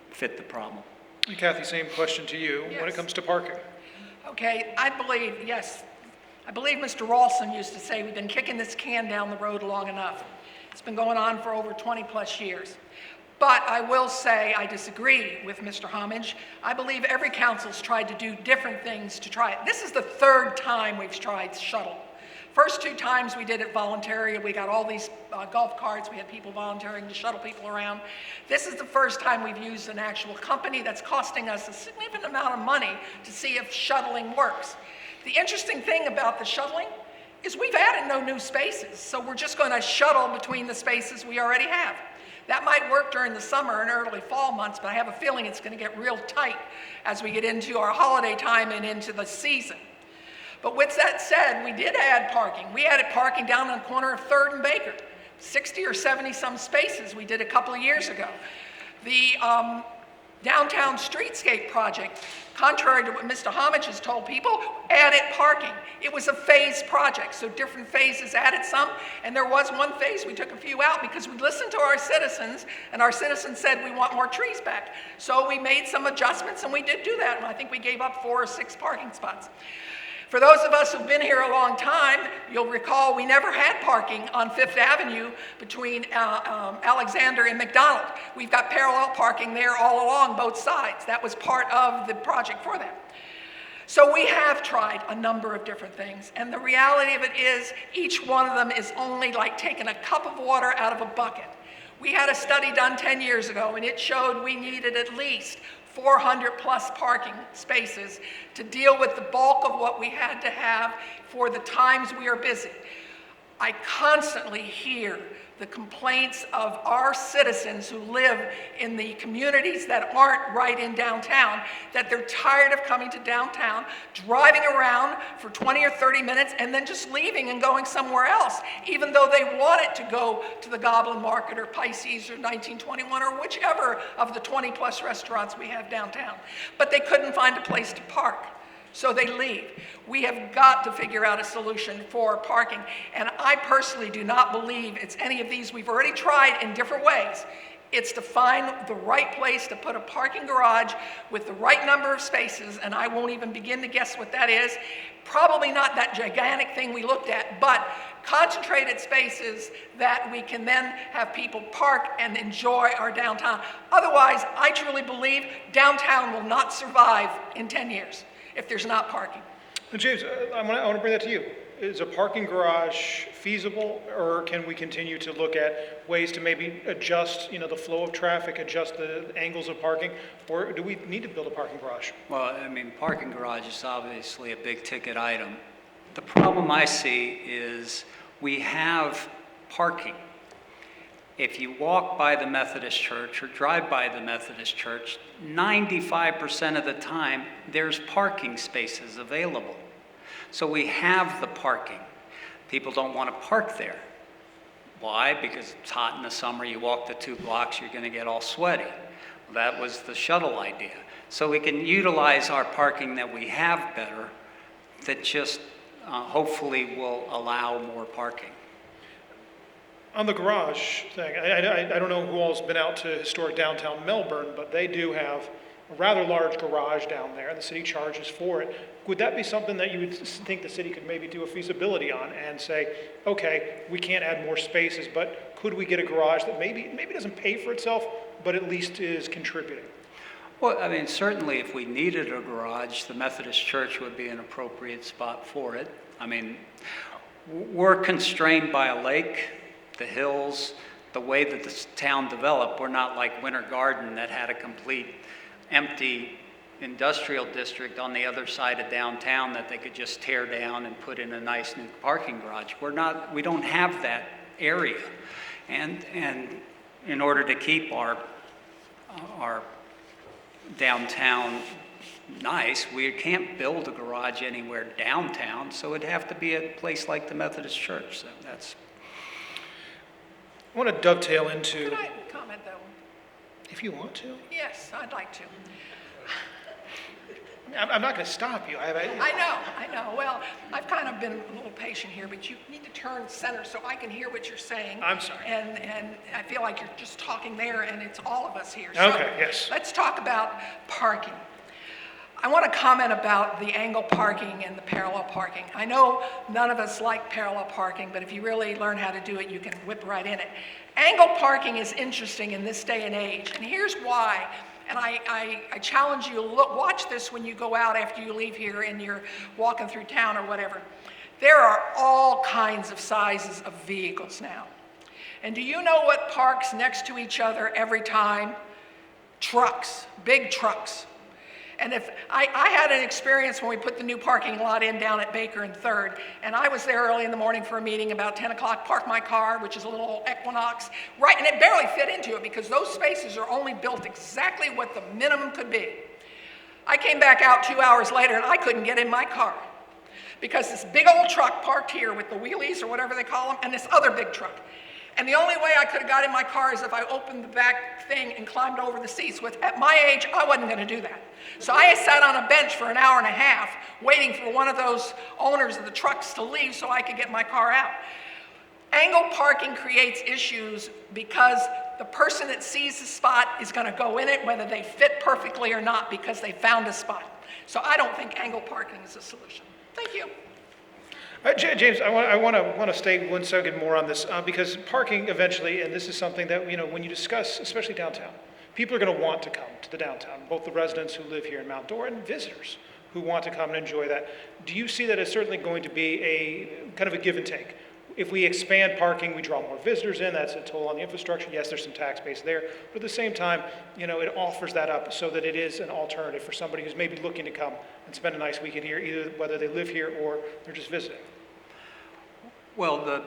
fit the problem. And Cathy, same question to you when it Yes. comes to parking. Okay, I believe Mr. Ralston used to say we've been kicking this can down the road long enough. It's been going on for over 20 plus years. But I will say I disagree with Mr. Homich. I believe every council's tried to do different things to try it. This is the third time we've tried shuttle. First two times we did it voluntarily. We got all these golf carts. We had people volunteering to shuttle people around. This is the first time we've used an actual company that's costing us a significant amount of money to see if shuttling works. The interesting thing about the shuttling is we've added no new spaces, so we're just going to shuttle between the spaces we already have. That might work during the summer and early fall months, but I have a feeling it's going to get real tight as we get into our holiday time and into the season. But with that said, we did add parking. We added parking down on the corner of 3rd and Baker, 60 or 70 some spaces we did a couple of years ago. The downtown streetscape project, contrary to what Mr. Homich has told people, added parking. It was a phased project, so different phases added some, and there was one phase we took a few out because we listened to our citizens, and our citizens said we want more trees back. So we made some adjustments, and we did do that, and I think we gave up 4 or 6 parking spots. For those of us who've been here a long time, you'll recall we never had parking on 5th Avenue between Alexander and McDonald. We've got parallel parking there all along both sides. That was part of the project for that. So we have tried a number of different things, and the reality of it is each one of them is only like taking a cup of water out of a bucket. We had a study done 10 years ago, and it showed we needed at least 400 plus parking spaces to deal with the bulk of what we had to have for the times we are busy. I constantly hear the complaints of our citizens who live in the communities that aren't right in downtown, that they're tired of coming to downtown, driving around for 20 or 30 minutes, and then just leaving and going somewhere else, even though they wanted to go to the Goblin Market or Pisces or 1921 or whichever of the 20 plus restaurants we have downtown. But they couldn't find a place to park. So they leave. We have got to figure out a solution for parking. And I personally do not believe it's any of these. We've already tried in different ways. It's to find the right place to put a parking garage with the right number of spaces, and I won't even begin to guess what that is. Probably not that gigantic thing we looked at, but concentrated spaces that we can then have people park and enjoy our downtown. Otherwise, I truly believe downtown will not survive in 10 years. If there's not parking. And James, I want to bring that to you. is a parking garage feasible, or can we continue to look at ways to maybe adjust, the flow of traffic, adjust the angles of parking, or do we need to build a parking garage? Well, I mean, parking garage is obviously a big ticket item. The problem I see is we have parking. If you walk by the Methodist church or drive by the Methodist church, 95% of the time, there's parking spaces available. So we have the parking. People don't want to park there. Why? Because it's hot in the summer, you walk the 2 blocks, you're going to get all sweaty. Well, that was the shuttle idea. So we can utilize our parking that we have better, that just hopefully will allow more parking. On the garage thing, I don't know who all's been out to historic downtown Melbourne, but they do have a rather large garage down there, and the city charges for it. Would that be something that you would think the city could maybe do a feasibility on and say, okay, we can't add more spaces, but could we get a garage that maybe doesn't pay for itself, but at least is contributing? Well, I mean, certainly if we needed a garage, the Methodist Church would be an appropriate spot for it. I mean, we're constrained by a lake, the hills, the way that the town developed. We're not like Winter Garden that had a complete empty industrial district on the other side of downtown that they could just tear down and put in a nice new parking garage. We don't have that area. And in order to keep our downtown nice, we can't build a garage anywhere downtown, so it'd have to be a place like the Methodist Church. So that's. I want to dovetail into, Could I comment, though? if you want to. Yes, I'd like to. I'm not going to stop you. I know. Well, I've kind of been a little patient here, but you need to turn center so I can hear what you're saying. I'm sorry. And I feel like you're just talking there, and it's all of us here. So Okay, yes. Let's talk about parking. I want to comment about the angle parking and the parallel parking. I know none of us like parallel parking, but if you really learn how to do it, you can whip right in it. Angle parking is interesting in this day and age, and here's why. And I challenge you to watch this when you go out after you leave here and you're walking through town or whatever. There are all kinds of sizes of vehicles now. And do you know what parks next to each other every time? Trucks, big trucks. And if I had an experience when we put the new parking lot in down at Baker and 3rd, and I was there early in the morning for a meeting about 10 o'clock, parked my car, which is a little Equinox, right, and it barely fit into it because those spaces are only built exactly what the minimum could be. I came back out 2 hours later and I couldn't get in my car because this big old truck parked here with the wheelies or whatever they call them, and this other big truck. And the only way I could have got in my car is if I opened the back thing and climbed over the seats. At my age, I wasn't going to do that. So I sat on a bench for an hour and a half waiting for one of those owners of the trucks to leave so I could get my car out. Angle parking creates issues because the person that sees the spot is going to go in it whether they fit perfectly or not because they found a spot. So I don't think angle parking is a solution. Thank you. James, I want to stay 1 second more on this because parking eventually, and this is something that, when you discuss, especially downtown, people are going to want to come to the downtown, both the residents who live here in Mount Dora and visitors who want to come and enjoy that. Do you see that as certainly going to be a kind of a give and take? If we expand parking, we draw more visitors in, that's a toll on the infrastructure. Yes, there's some tax base there, but at the same time, it offers that up so that it is an alternative for somebody who's maybe looking to come and spend a nice weekend here, either whether they live here or they're just visiting. Well, the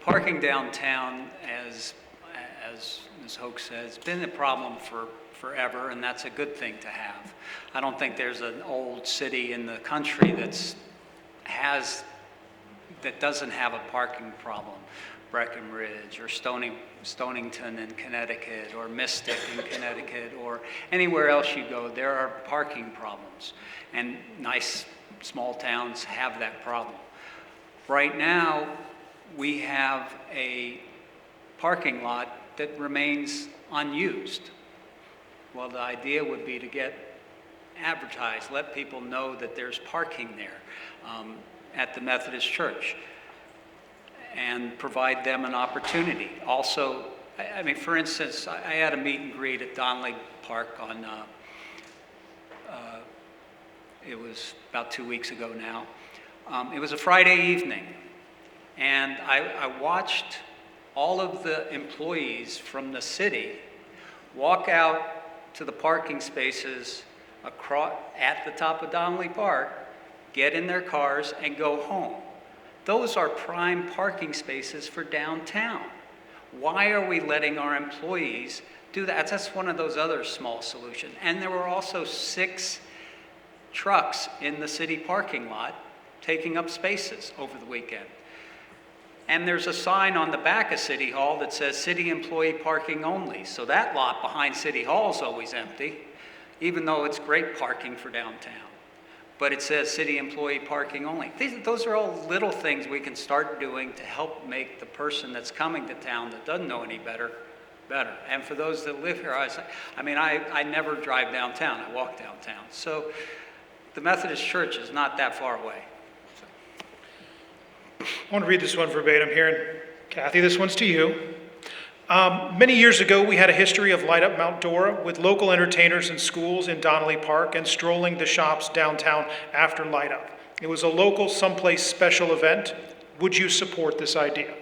parking downtown, as Ms. Hoechst says, has been a problem for forever, and that's a good thing to have. I don't think there's an old city in the country that doesn't have a parking problem. Breckenridge or Stonington in Connecticut or Mystic in Connecticut or anywhere else you go, there are parking problems. And nice small towns have that problem. Right now, we have a parking lot that remains unused. Well, the idea would be to get advertised, let people know that there's parking there at the Methodist Church and provide them an opportunity. Also, I mean, for instance, I had a meet and greet at Donnelly Park It was about 2 weeks ago now. It was a Friday evening, and I watched all of the employees from the city walk out to the parking spaces at the top of Donnelly Park, get in their cars, and go home. Those are prime parking spaces for downtown. Why are we letting our employees do that? That's one of those other small solutions. And there were also 6 trucks in the city parking lot taking up spaces over the weekend. And there's a sign on the back of City Hall that says city employee parking only. So that lot behind City Hall is always empty, even though it's great parking for downtown. But it says city employee parking only. Those are all little things we can start doing to help make the person that's coming to town that doesn't know any better, better. And for those that live here, I never drive downtown, I walk downtown. So the Methodist Church is not that far away. I want to read this one verbatim here. And Cathy, this one's to you. Many years ago, we had a history of Light Up Mount Dora with local entertainers and schools in Donnelly Park and strolling the shops downtown after Light Up. It was a local, someplace special event. Would you support this idea?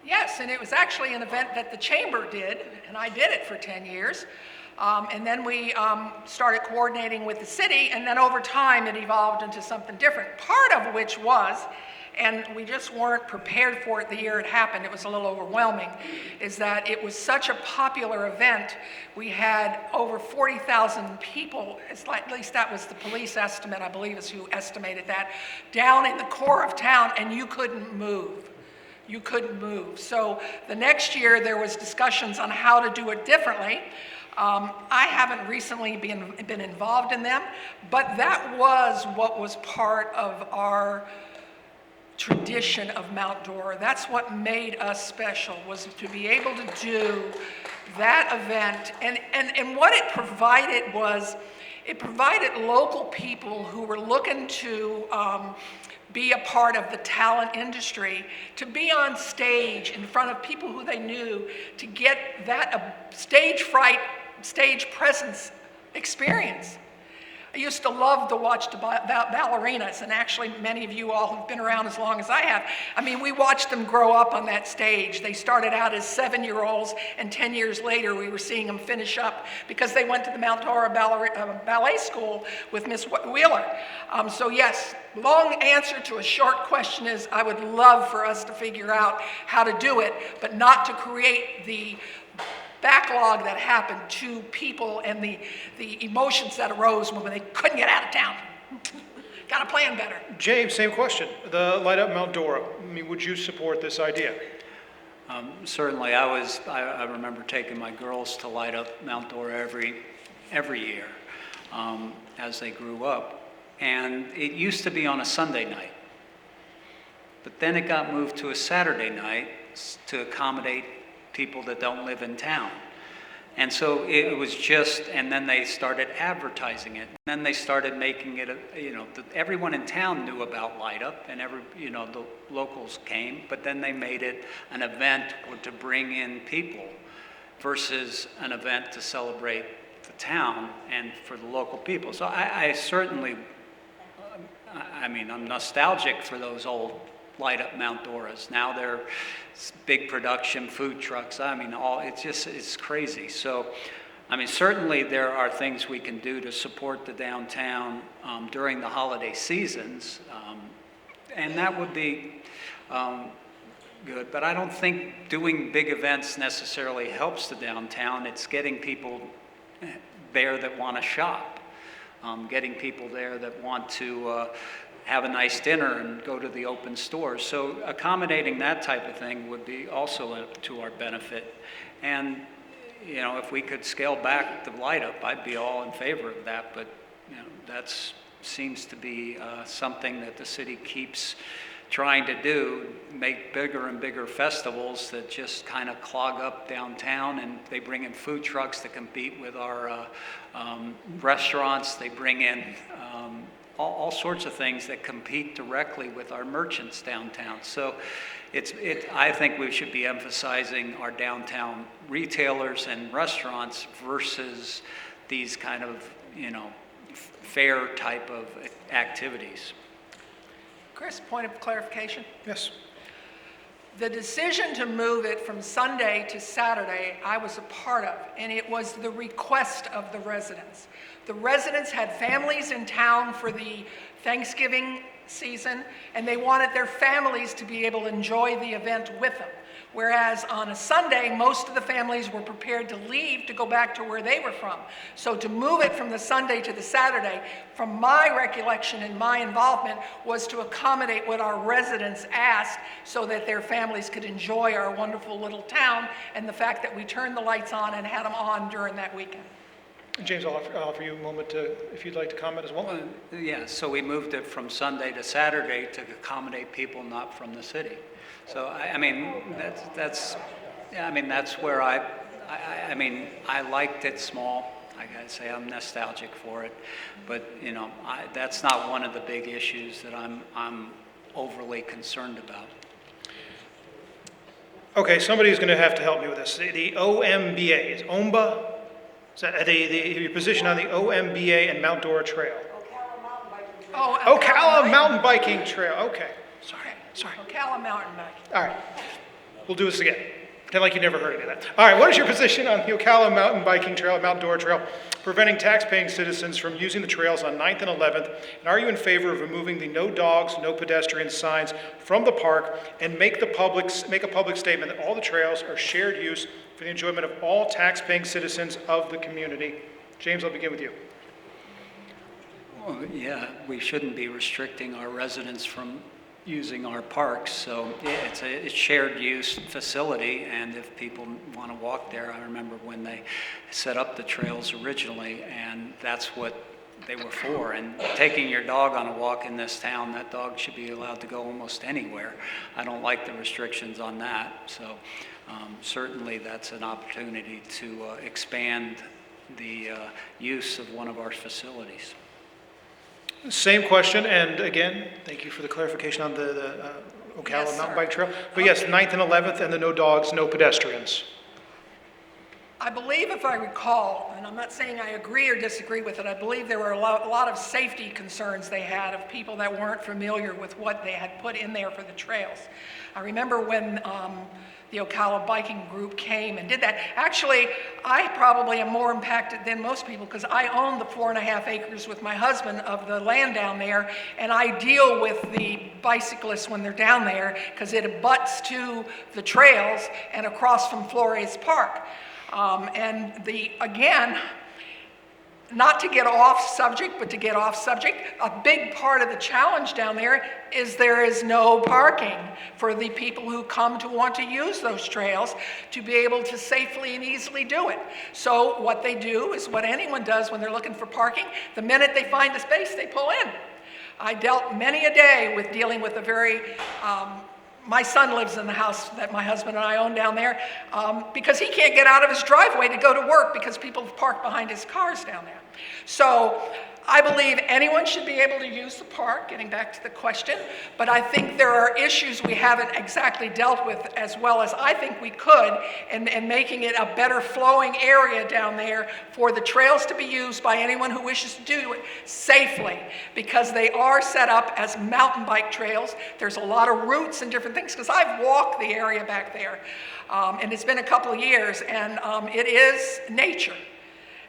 Yes, and it was actually an event that the Chamber did, and I did it for 10 years. And then we started coordinating with the city, and then over time it evolved into something different. Part of which was, and we just weren't prepared for it the year it happened, it was a little overwhelming, is that it was such a popular event. We had over 40,000 people, at least that was the police estimate, I believe is who estimated that, down in the core of town, and you couldn't move. You couldn't move. So the next year there was discussions on how to do it differently. I haven't recently been involved in them, but that was what was part of our tradition of Mount Dora. That's what made us special, was to be able to do that event. And what it provided was, it provided local people who were looking to be a part of the talent industry, to be on stage in front of people who they knew, to get that stage fright, stage presence experience. I used to love to watch the ballerinas, and actually many of you all have been around as long as I have. I mean, we watched them grow up on that stage. They started out as 7-year-olds, and 10 years later we were seeing them finish up because they went to the Mount Dora Ballet School with Miss Wheeler. So yes, long answer to a short question is I would love for us to figure out how to do it, but not to create the backlog that happened to people and the emotions that arose when they couldn't get out of town. Got to plan better. James, same question. The Light Up Mount Dora. I mean, would you support this idea? Certainly, I remember taking my girls to Light Up Mount Dora every year as they grew up. And it used to be on a Sunday night. But then it got moved to a Saturday night to accommodate people that don't live in town. And so it was just, and then they started advertising it. And then they started making it, everyone in town knew about Light Up, and the locals came, but then they made it an event to bring in people versus an event to celebrate the town and for the local people. So I certainly, I'm nostalgic for those old Light Up Mount Doras. Now they're big production, food trucks. It's crazy. So, certainly there are things we can do to support the downtown during the holiday seasons, and that would be good. But I don't think doing big events necessarily helps the downtown. It's getting people there that want to shop, getting people there that want to have a nice dinner and go to the open stores. So accommodating that type of thing would be also to our benefit. And, if we could scale back the Light Up, I'd be all in favor of that. But, that seems to be something that the city keeps trying to do, make bigger and bigger festivals that just kind of clog up downtown, and they bring in food trucks to compete with our restaurants. They bring in all sorts of things that compete directly with our merchants downtown. So I think we should be emphasizing our downtown retailers and restaurants versus these kind of, fair type of activities. Chris, point of clarification. Yes. The decision to move it from Sunday to Saturday, I was a part of, and it was the request of the residents. The residents had families in town for the Thanksgiving season, and they wanted their families to be able to enjoy the event with them. Whereas on a Sunday, most of the families were prepared to leave to go back to where they were from. So to move it from the Sunday to the Saturday, from my recollection and my involvement, was to accommodate what our residents asked so that their families could enjoy our wonderful little town, and the fact that we turned the lights on and had them on during that weekend. James, I'll offer you a moment if you'd like to comment as well. Yeah, so we moved it from Sunday to Saturday to accommodate people not from the city. So I mean, that's where I mean, I liked it small. I gotta say I'm nostalgic for it, but you know, that's not one of the big issues that I'm overly concerned about. Okay, somebody's going to have to help me with this. The OMBA, is OMBA? Is that your position on the OMBA and Mount Dora Trail? Ocala Mountain Biking Trail. Okay, sorry. Ocala Mountain Biking. All right, we'll do this again. Pretend like you never heard any of that. All right, what is your position on the Ocala Mountain Biking Trail, Mount Dora Trail, preventing tax-paying citizens from using the trails on 9th and 11th? And are you in favor of removing the no dogs, no pedestrians signs from the park and make a public statement that all the trails are shared use for the enjoyment of all tax-paying citizens of the community? James, I'll begin with you. Well, yeah, we shouldn't be restricting our residents from using our parks, so yeah, it's a shared use facility, and if people want to walk there, I remember when they set up the trails originally, and that's what they were for. And taking your dog on a walk in this town, that dog should be allowed to go almost anywhere. I don't like the restrictions on that, so certainly that's an opportunity to expand the use of one of our facilities. Same question, and again, thank you for the clarification on the Ocala Yes, Mountain sir. Bike Trail. But yes, 9th and 11th, and the no dogs, no pedestrians. I believe, if I recall, and I'm not saying I agree or disagree with it, I believe there were a lot of safety concerns they had of people that weren't familiar with what they had put in there for the trails. I remember when the Ocala biking group came and did that. Actually, I probably am more impacted than most people because I own the 4.5 acres with my husband of the land down there, and I deal with the bicyclists when they're down there because it abuts to the trails and across from Flores Park. Again, not to get off subject, but to get off subject, a big part of the challenge down there is no parking for the people who come to want to use those trails to be able to safely and easily do it. So what they do is what anyone does when they're looking for parking. The minute they find a space, they pull in. I dealt many a day with dealing with a very my son lives in the house that my husband and I own down there because he can't get out of his driveway to go to work because people have parked behind his cars down there. So I believe anyone should be able to use the park, getting back to the question, but I think there are issues we haven't exactly dealt with as well as I think we could in making it a better flowing area down there for the trails to be used by anyone who wishes to do it safely, because they are set up as mountain bike trails. There's a lot of routes and different things, because I've walked the area back there, and it's been a couple of years, and it is nature.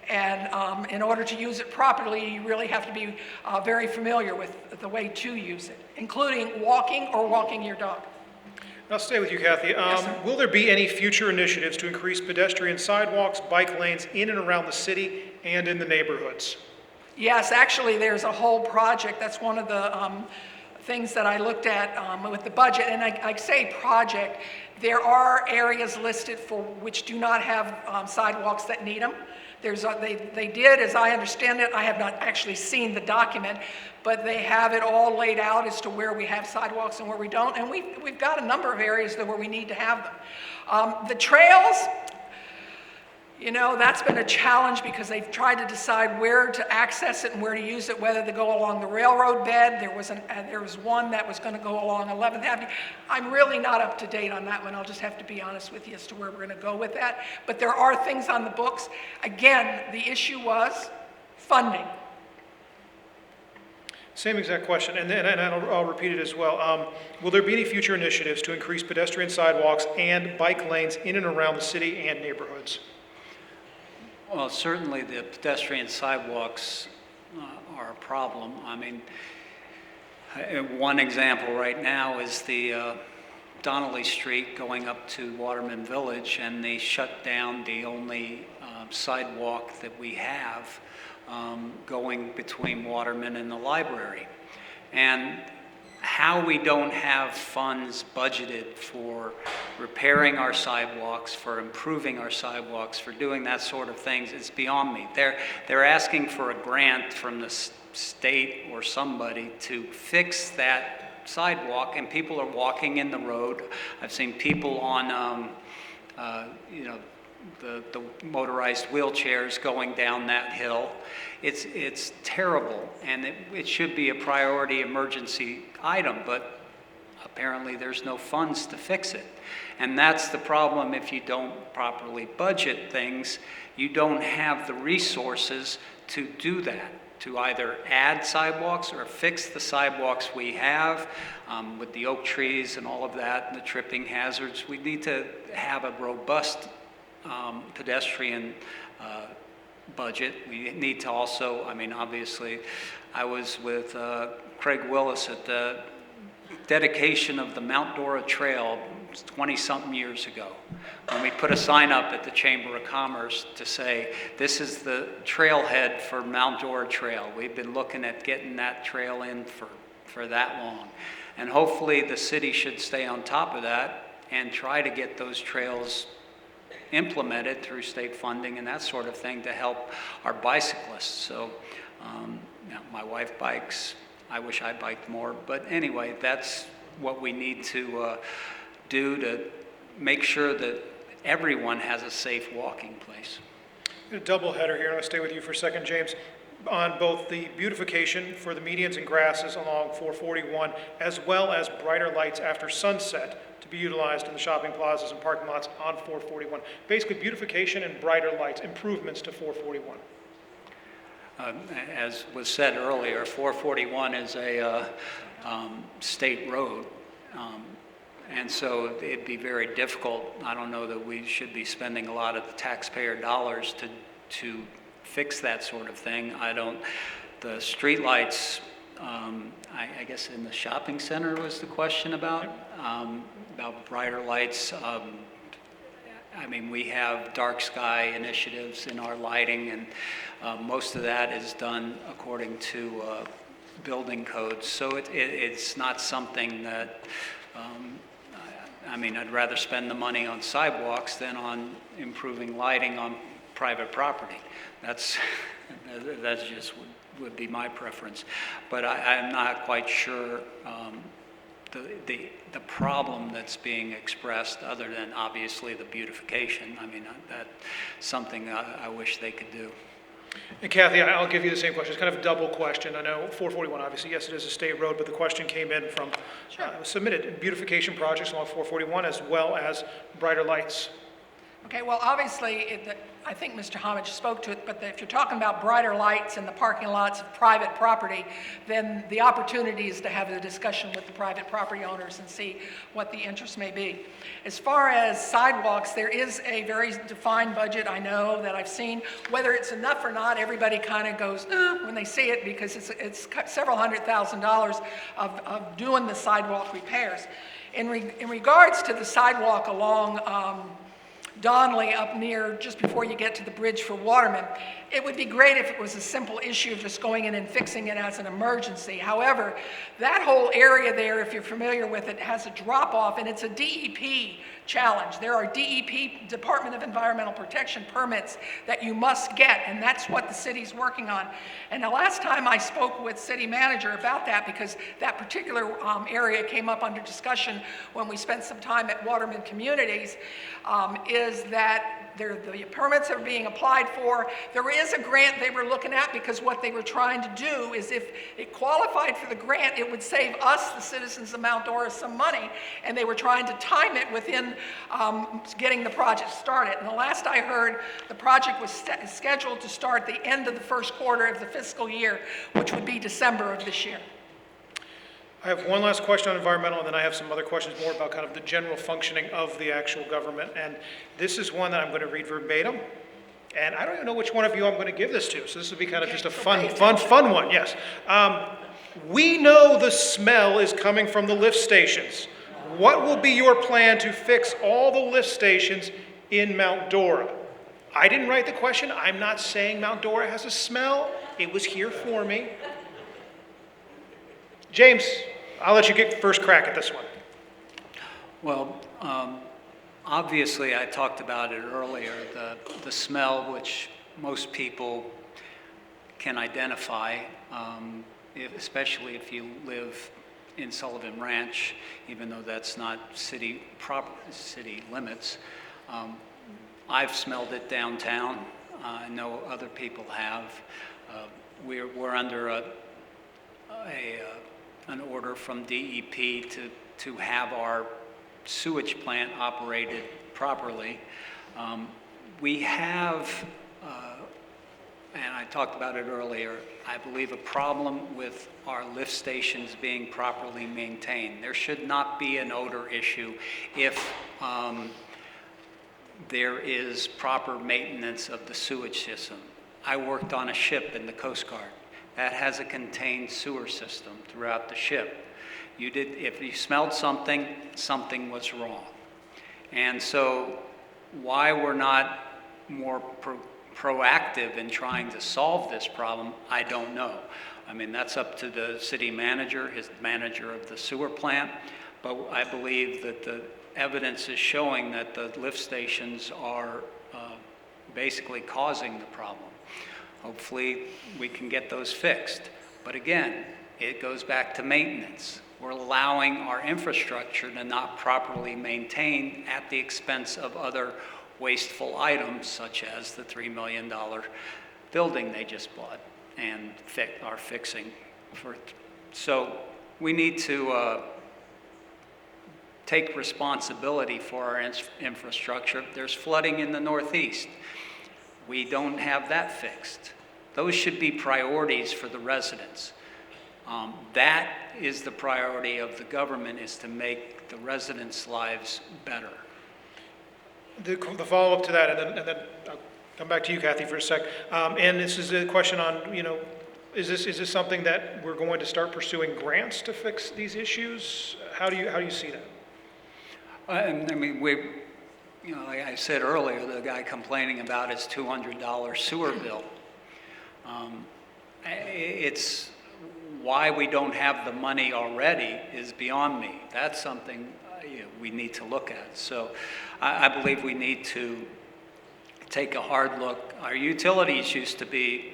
And in order to use it properly, you really have to be very familiar with the way to use it, including walking or walking your dog. I'll stay with you, Cathy. Yes, sir. Will there be any future initiatives to increase pedestrian sidewalks, bike lanes in and around the city and in the neighborhoods? Yes, actually, there's a whole project. That's one of the things that I looked at with the budget. And I say project, there are areas listed for which do not have sidewalks that need them. They did, as I understand it, I have not actually seen the document, but they have it all laid out as to where we have sidewalks and where we don't, and we've got a number of areas where we need to have them. The trails, you know, that's been a challenge because they've tried to decide where to access it and where to use it, whether to go along the railroad bed. There was one that was going to go along 11th Avenue. I'm really not up to date on that one. I'll just have to be honest with you as to where we're going to go with that. But there are things on the books. Again, the issue was funding. Same exact question, and I'll repeat it as well. Will there be any future initiatives to increase pedestrian sidewalks and bike lanes in and around the city and neighborhoods? Well, certainly the pedestrian sidewalks are a problem. I mean, one example right now is the Donnelly Street going up to Waterman Village, and they shut down the only sidewalk that we have going between Waterman and the library. And how we don't have funds budgeted for repairing our sidewalks, for improving our sidewalks, for doing that sort of things, it's beyond me. They're asking for a grant from the state or somebody to fix that sidewalk, and people are walking in the road. I've seen people on, the motorized wheelchairs going down that hill. It's terrible, and it should be a priority emergency item, but apparently there's no funds to fix it. And that's the problem. If you don't properly budget things, you don't have the resources to do that, to either add sidewalks or fix the sidewalks we have with the oak trees and all of that, and the tripping hazards. We need to have a robust pedestrian budget. We need to also, I mean, obviously, I was with Craig Willis at the dedication of the Mount Dora Trail 20-something years ago, when we put a sign up at the Chamber of Commerce to say, this is the trailhead for Mount Dora Trail. We've been looking at getting that trail in for that long. And hopefully the city should stay on top of that and try to get those trails implemented through state funding and that sort of thing to help our bicyclists. So my wife bikes. I wish I biked more. But anyway, that's what we need to do to make sure that everyone has a safe walking place. A double header here. I'm going to stay with you for a second, James, on both the beautification for the medians and grasses along 441, as well as brighter lights after sunset to be utilized in the shopping plazas and parking lots on 441. Basically, beautification and brighter lights, improvements to 441. As was said earlier, 441 is a state road. And so it'd be very difficult. I don't know that we should be spending a lot of the taxpayer dollars to fix that sort of thing. The street lights, I guess in the shopping center was the question about brighter lights. I mean, we have dark sky initiatives in our lighting, and most of that is done according to building codes. So it's not something that, I mean, I'd rather spend the money on sidewalks than on improving lighting on private property. That's just would be my preference. But I'm not quite sure the problem that's being expressed, other than obviously the beautification. I mean, that's something I wish they could do. And Cathy, I'll give you the same question. It's kind of a double question. I know 441, obviously, yes, it is a state road, but the question came in from submitted beautification projects along 441 as well as brighter lights. Okay, well, obviously, I think Mr. Homich spoke to it, but if you're talking about brighter lights in the parking lots of private property, then the opportunity is to have a discussion with the private property owners and see what the interest may be. As far as sidewalks, there is a very defined budget, I know, that I've seen. Whether it's enough or not, everybody kind of goes, when they see it, because it's several $100,000 of doing the sidewalk repairs. In regards to the sidewalk along Donnelly up near just before you get to the bridge for Waterman, it would be great if it was a simple issue of just going in and fixing it as an emergency. However, that whole area there, if you're familiar with it, has a drop off, and it's a DEP challenge. There are DEP, Department of Environmental Protection permits that you must get, and that's what the city's working on. And the last time I spoke with city manager about that, because that particular area came up under discussion when we spent some time at Waterman Communities, is is that the permits are being applied for. There is a grant they were looking at, because what they were trying to do is, if it qualified for the grant, it would save us, the citizens of Mount Dora, some money, and they were trying to time it within getting the project started. And the last I heard, the project was scheduled to start the end of the first quarter of the fiscal year, which would be December of this year. I have one last question on environmental, and then I have some other questions more about kind of the general functioning of the actual government. And this is one that I'm going to read verbatim. And I don't even know which one of you I'm going to give this to. So this will be kind of just a fun one, yes. We know the smell is coming from the lift stations. What will be your plan to fix all the lift stations in Mount Dora? I didn't write the question. I'm not saying Mount Dora has a smell. It was here for me. James, I'll let you get first crack at this one. Well, obviously, I talked about it earlier, the smell, which most people can identify, especially if you live in Sullivan Ranch, even though that's not city limits. I've smelled it downtown. I know other people have. We're under an order from DEP to have our sewage plant operated properly. We have, and I talked about it earlier, I believe a problem with our lift stations being properly maintained. There should not be an odor issue if there is proper maintenance of the sewage system. I worked on a ship in the Coast Guard that has a contained sewer system throughout the ship. If you smelled something, something was wrong. And so why we're not more proactive in trying to solve this problem, I don't know. I mean, that's up to the city manager, his manager of the sewer plant, but I believe that the evidence is showing that the lift stations are basically causing the problem. Hopefully, we can get those fixed. But again, it goes back to maintenance. We're allowing our infrastructure to not properly maintain at the expense of other wasteful items, such as the $3 million building they just bought and are fixing. So we need to take responsibility for our infrastructure. There's flooding in the Northeast. We don't have that fixed. Those should be priorities for the residents. That is the priority of the government, is to make the residents' lives better. The follow-up to that, and then I'll come back to you, Cathy, for a sec. And this is a question on, is this something that we're going to start pursuing grants to fix these issues? How do you see that? I mean, like I said earlier, the guy complaining about his $200 sewer bill. It's why we don't have the money already is beyond me. That's something we need to look at. So I believe we need to take a hard look. Our utilities used to be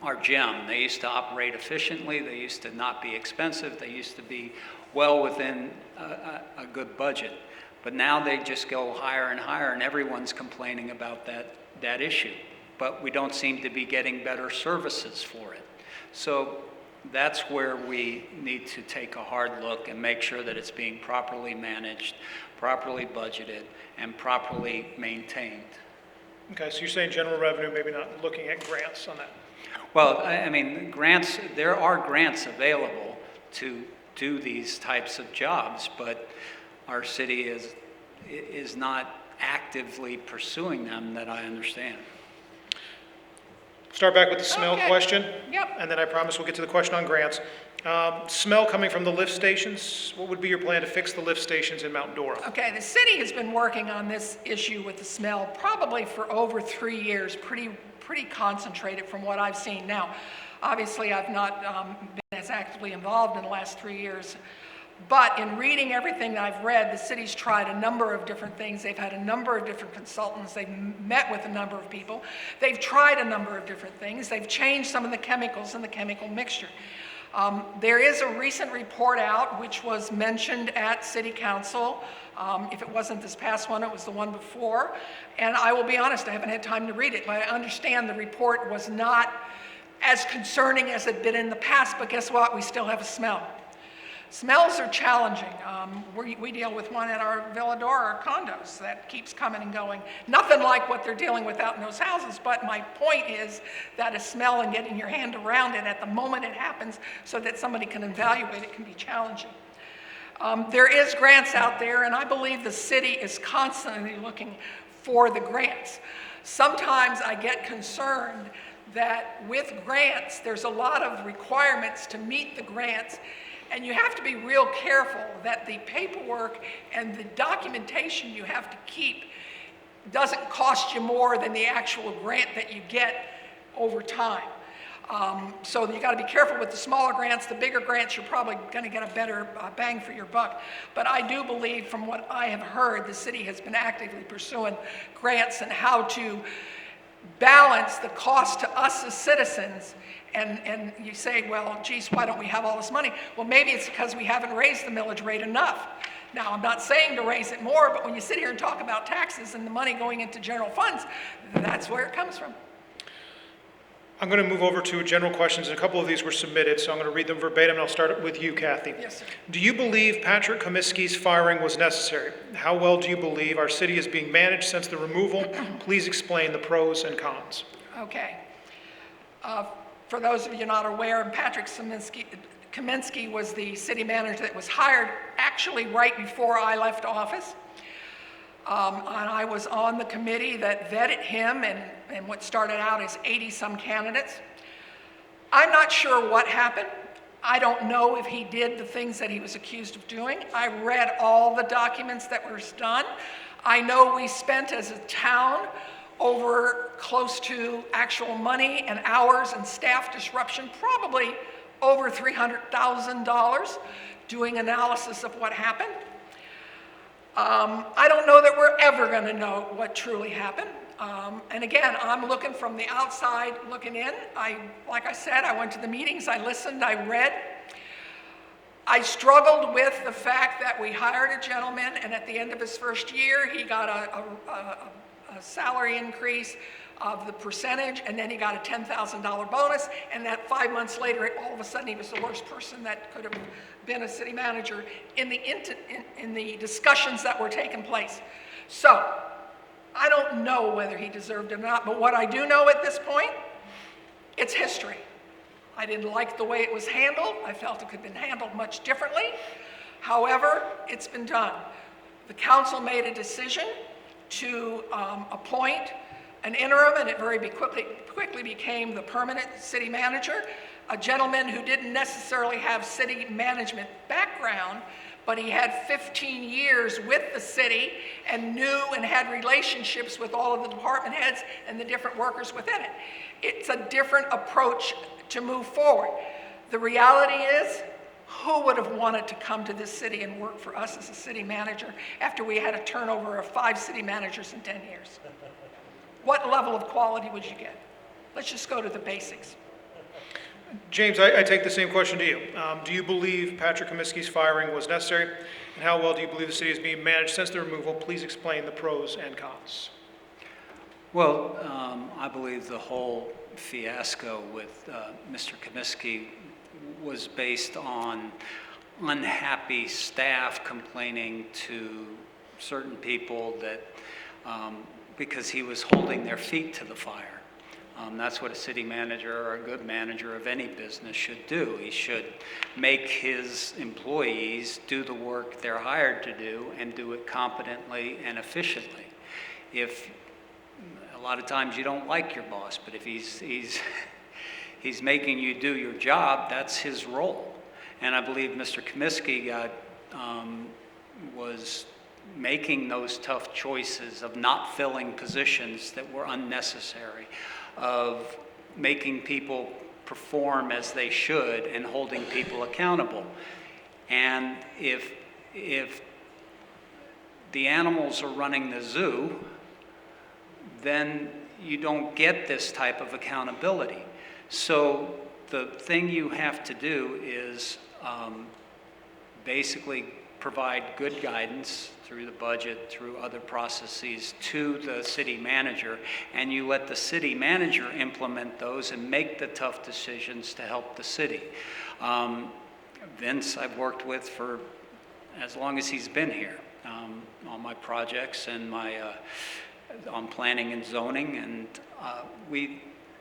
our gem. They used to operate efficiently. They used to not be expensive. They used to be well within a good budget. But now they just go higher and higher, and everyone's complaining about that issue. But we don't seem to be getting better services for it. So that's where we need to take a hard look and make sure that it's being properly managed, properly budgeted, and properly maintained. Okay, so you're saying general revenue, maybe not looking at grants on that? Well, I mean, grants, there are grants available to do these types of jobs, but our city is not actively pursuing them that I understand. Start back with the smell question. Yep. And then I promise we'll get to the question on grants. Smell coming from the lift stations. What would be your plan to fix the lift stations in Mount Dora? Okay, the city has been working on this issue with the smell probably for over 3 years, pretty concentrated from what I've seen. Now, obviously, I've not been as actively involved in the last 3 years, but in reading everything that I've read, the city's tried a number of different things. They've had a number of different consultants. They've met with a number of people. They've tried a number of different things. They've changed some of the chemicals in the chemical mixture. There is a recent report out which was mentioned at City Council. If it wasn't this past one, it was the one before. And I will be honest, I haven't had time to read it, but I understand the report was not as concerning as it had been in the past, but guess what? We still have a smell. Smells are challenging. We deal with one at our Villa Dora condos that keeps coming and going. Nothing like what they're dealing with out in those houses, but my point is that a smell and getting your hand around it at the moment it happens so that somebody can evaluate it can be challenging. There is grants out there, and I believe the city is constantly looking for the grants. Sometimes I get concerned that with grants, there's a lot of requirements to meet the grants, and you have to be real careful that the paperwork and the documentation you have to keep doesn't cost you more than the actual grant that you get over time. So you got to be careful with the smaller grants. The bigger grants, you're probably going to get a better bang for your buck. But I do believe, from what I have heard, the city has been actively pursuing grants and how to balance the cost to us as citizens. And you say, well, geez, why don't we have all this money? Well, maybe it's because we haven't raised the millage rate enough. Now, I'm not saying to raise it more, but when you sit here and talk about taxes and the money going into general funds, that's where it comes from. I'm going to move over to general questions, and a couple of these were submitted, so I'm going to read them verbatim, and I'll start with you, Cathy. Yes, sir. Do you believe Patrick Comiskey's firing was necessary? How well do you believe our city is being managed since the removal? Please explain the pros and cons. Okay. For those of you not aware, Patrick Kaminsky was the city manager that was hired actually right before I left office. And I was on the committee that vetted him and what started out as 80-some candidates. I'm not sure what happened. I don't know if he did the things that he was accused of doing. I read all the documents that were done. I know we spent as a town over close to actual money and hours and staff disruption, probably over $300,000 doing analysis of what happened. I don't know that we're ever going to know what truly happened. And again, I'm looking from the outside looking in. Like I said, I went to the meetings, I listened, I read. I struggled with the fact that we hired a gentleman, and at the end of his first year, he got a salary increase of the percentage, and then he got a $10,000 bonus, and that 5 months later, all of a sudden, he was the worst person that could have been a city manager in the discussions that were taking place. So, I don't know whether he deserved it or not, but what I do know at this point, it's history. I didn't like the way it was handled. I felt it could have been handled much differently. However, it's been done. The council made a decision to appoint an interim, and it very quickly became the permanent city manager, a gentleman who didn't necessarily have city management background, but he had 15 years with the city and knew and had relationships with all of the department heads and the different workers within it. It's a different approach to move forward. The reality is, who would have wanted to come to this city and work for us as a city manager after we had a turnover of 5 city managers in 10 years? What level of quality would you get? Let's just go to the basics. James, I take the same question to you. Do you believe Patrick Comiskey's firing was necessary? And how well do you believe the city is being managed since the removal? Please explain the pros and cons. Well, I believe the whole fiasco with Mr. Comiskey was based on unhappy staff complaining to certain people that because he was holding their feet to the fire. That's what a city manager or a good manager of any business should do. He should make his employees do the work they're hired to do and do it competently and efficiently. If a lot of times you don't like your boss, but if he's making you do your job, that's his role. And I believe Mr. Comiskey was making those tough choices of not filling positions that were unnecessary, of making people perform as they should and holding people accountable. And if the animals are running the zoo, then you don't get this type of accountability. So the thing you have to do is basically provide good guidance through the budget, through other processes to the city manager, and you let the city manager implement those and make the tough decisions to help the city. Vince, I've worked with for as long as he's been here on my projects and on planning and zoning, and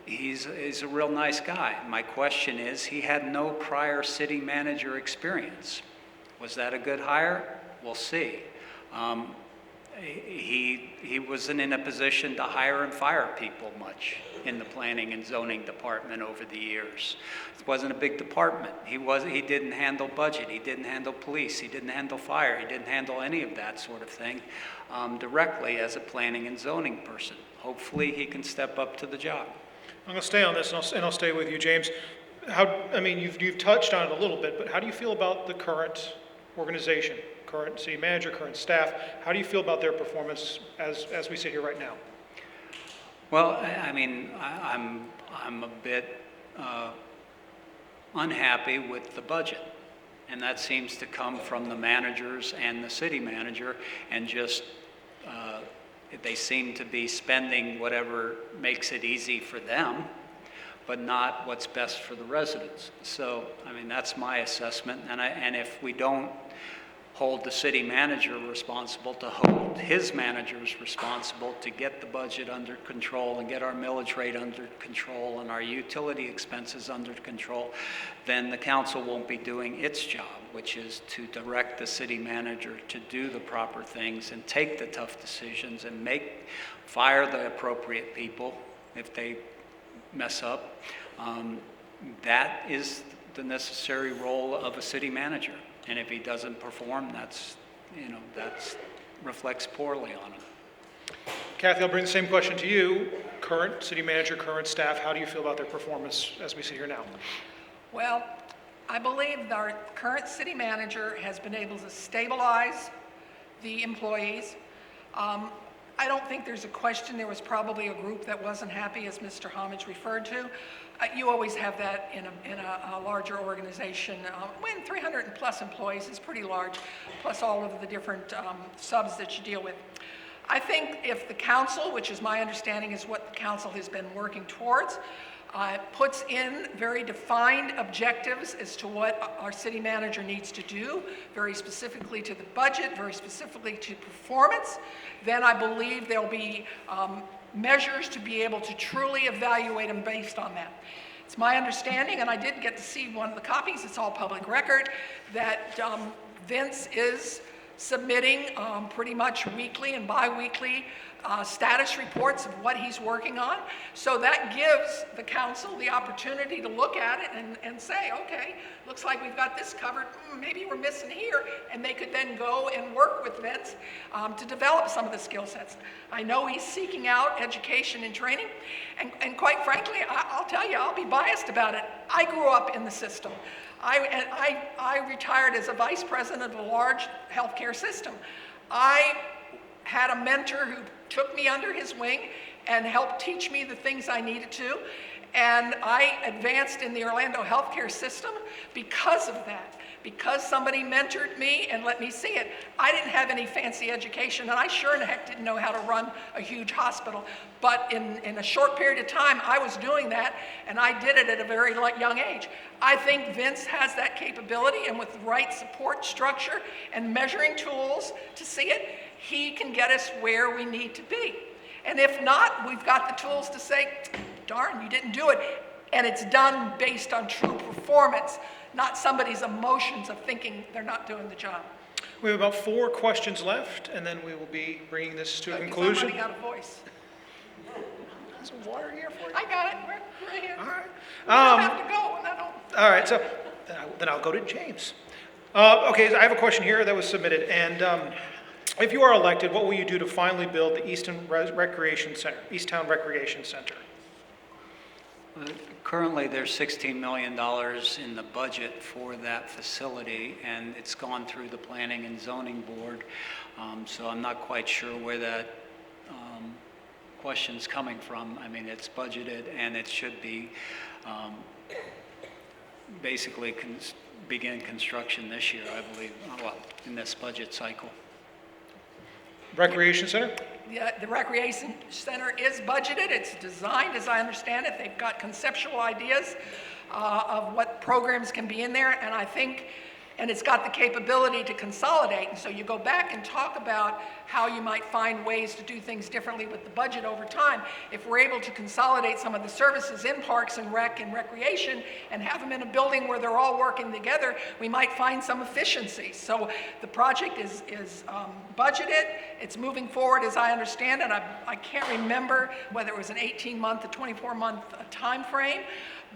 he's a real nice guy. My question is, he had no prior city manager experience. Was that a good hire? We'll see. He wasn't in a position to hire and fire people much in the planning and zoning department over the years. It wasn't a big department. He didn't handle budget. He didn't handle police. He didn't handle fire. He didn't handle any of that sort of thing directly as a planning and zoning person. Hopefully he can step up to the job. I'm going to stay on this, and I'll stay with you, James. You've touched on it a little bit, but how do you feel about the current organization, current city manager, current staff? How do you feel about their performance as we sit here right now? Well, I'm a bit unhappy with the budget, and that seems to come from the managers and the city manager, and just they seem to be spending whatever makes it easy for them, but not what's best for the residents. So, that's my assessment, and if we don't hold the city manager responsible, to hold his managers responsible to get the budget under control and get our millage rate under control and our utility expenses under control, then the council won't be doing its job, which is to direct the city manager to do the proper things and take the tough decisions and fire the appropriate people if they mess up. That is the necessary role of a city manager. And if he doesn't perform, that reflects poorly on him. Cathy, I'll bring the same question to you. Current city manager, current staff, how do you feel about their performance as we sit here now? Well, I believe our current city manager has been able to stabilize the employees. I don't think there's a question. There was probably a group that wasn't happy, as Mr. Homich referred to. You always have that in a larger organization. When 300 plus employees is pretty large, plus all of the different subs that you deal with. I think if the council, which is my understanding is what the council has been working towards, puts in very defined objectives as to what our city manager needs to do, very specifically to the budget, very specifically to performance, then I believe there'll be measures to be able to truly evaluate them based on that. It's my understanding, and I did get to see one of the copies, it's all public record, that Vince is submitting pretty much weekly and bi-weekly status reports of what he's working on. So that gives the council the opportunity to look at it and say, okay, looks like we've got this covered, maybe we're missing here, and they could then go and work with Vince to develop some of the skill sets. I know he's seeking out education and training, and quite frankly, I'll tell you, I'll be biased about it. I grew up in the system. I retired as a vice president of a large healthcare system. I had a mentor who took me under his wing and helped teach me the things I needed to. And I advanced in the Orlando healthcare system because of that, because somebody mentored me and let me see it. I didn't have any fancy education, and I sure in the heck didn't know how to run a huge hospital. But in a short period of time, I was doing that, and I did it at a very young age. I think Vince has that capability, and with the right support structure and measuring tools to see it, he can get us where we need to be. And if not, we've got the tools to say, darn, you didn't do it. And it's done based on true performance, not somebody's emotions of thinking they're not doing the job. We have about 4 questions left, and then we will be bringing this to a conclusion. I'm running out of voice. Some water here for you? I got it. We're right here. All right. I don't have to go. And I don't. All right, so then I'll go to James. Okay, so I have a question here that was submitted, and if you are elected, what will you do to finally build the Easttown Recreation Center? Currently, there's $16 million in the budget for that facility, and it's gone through the Planning and Zoning Board, so I'm not quite sure where that question's coming from. I mean, it's budgeted, and it should be basically begin construction this year, I believe, well, in this budget cycle. Recreation Center? The Recreation Center is budgeted. It's designed, as I understand it. They've got conceptual ideas of what programs can be in there, and I think, and it's got the capability to consolidate. And so you go back and talk about how you might find ways to do things differently with the budget over time. If we're able to consolidate some of the services in parks and rec and recreation and have them in a building where they're all working together, we might find some efficiencies. So the project is budgeted. It's moving forward, as I understand it. I can't remember whether it was an 18-month, a 24-month time frame,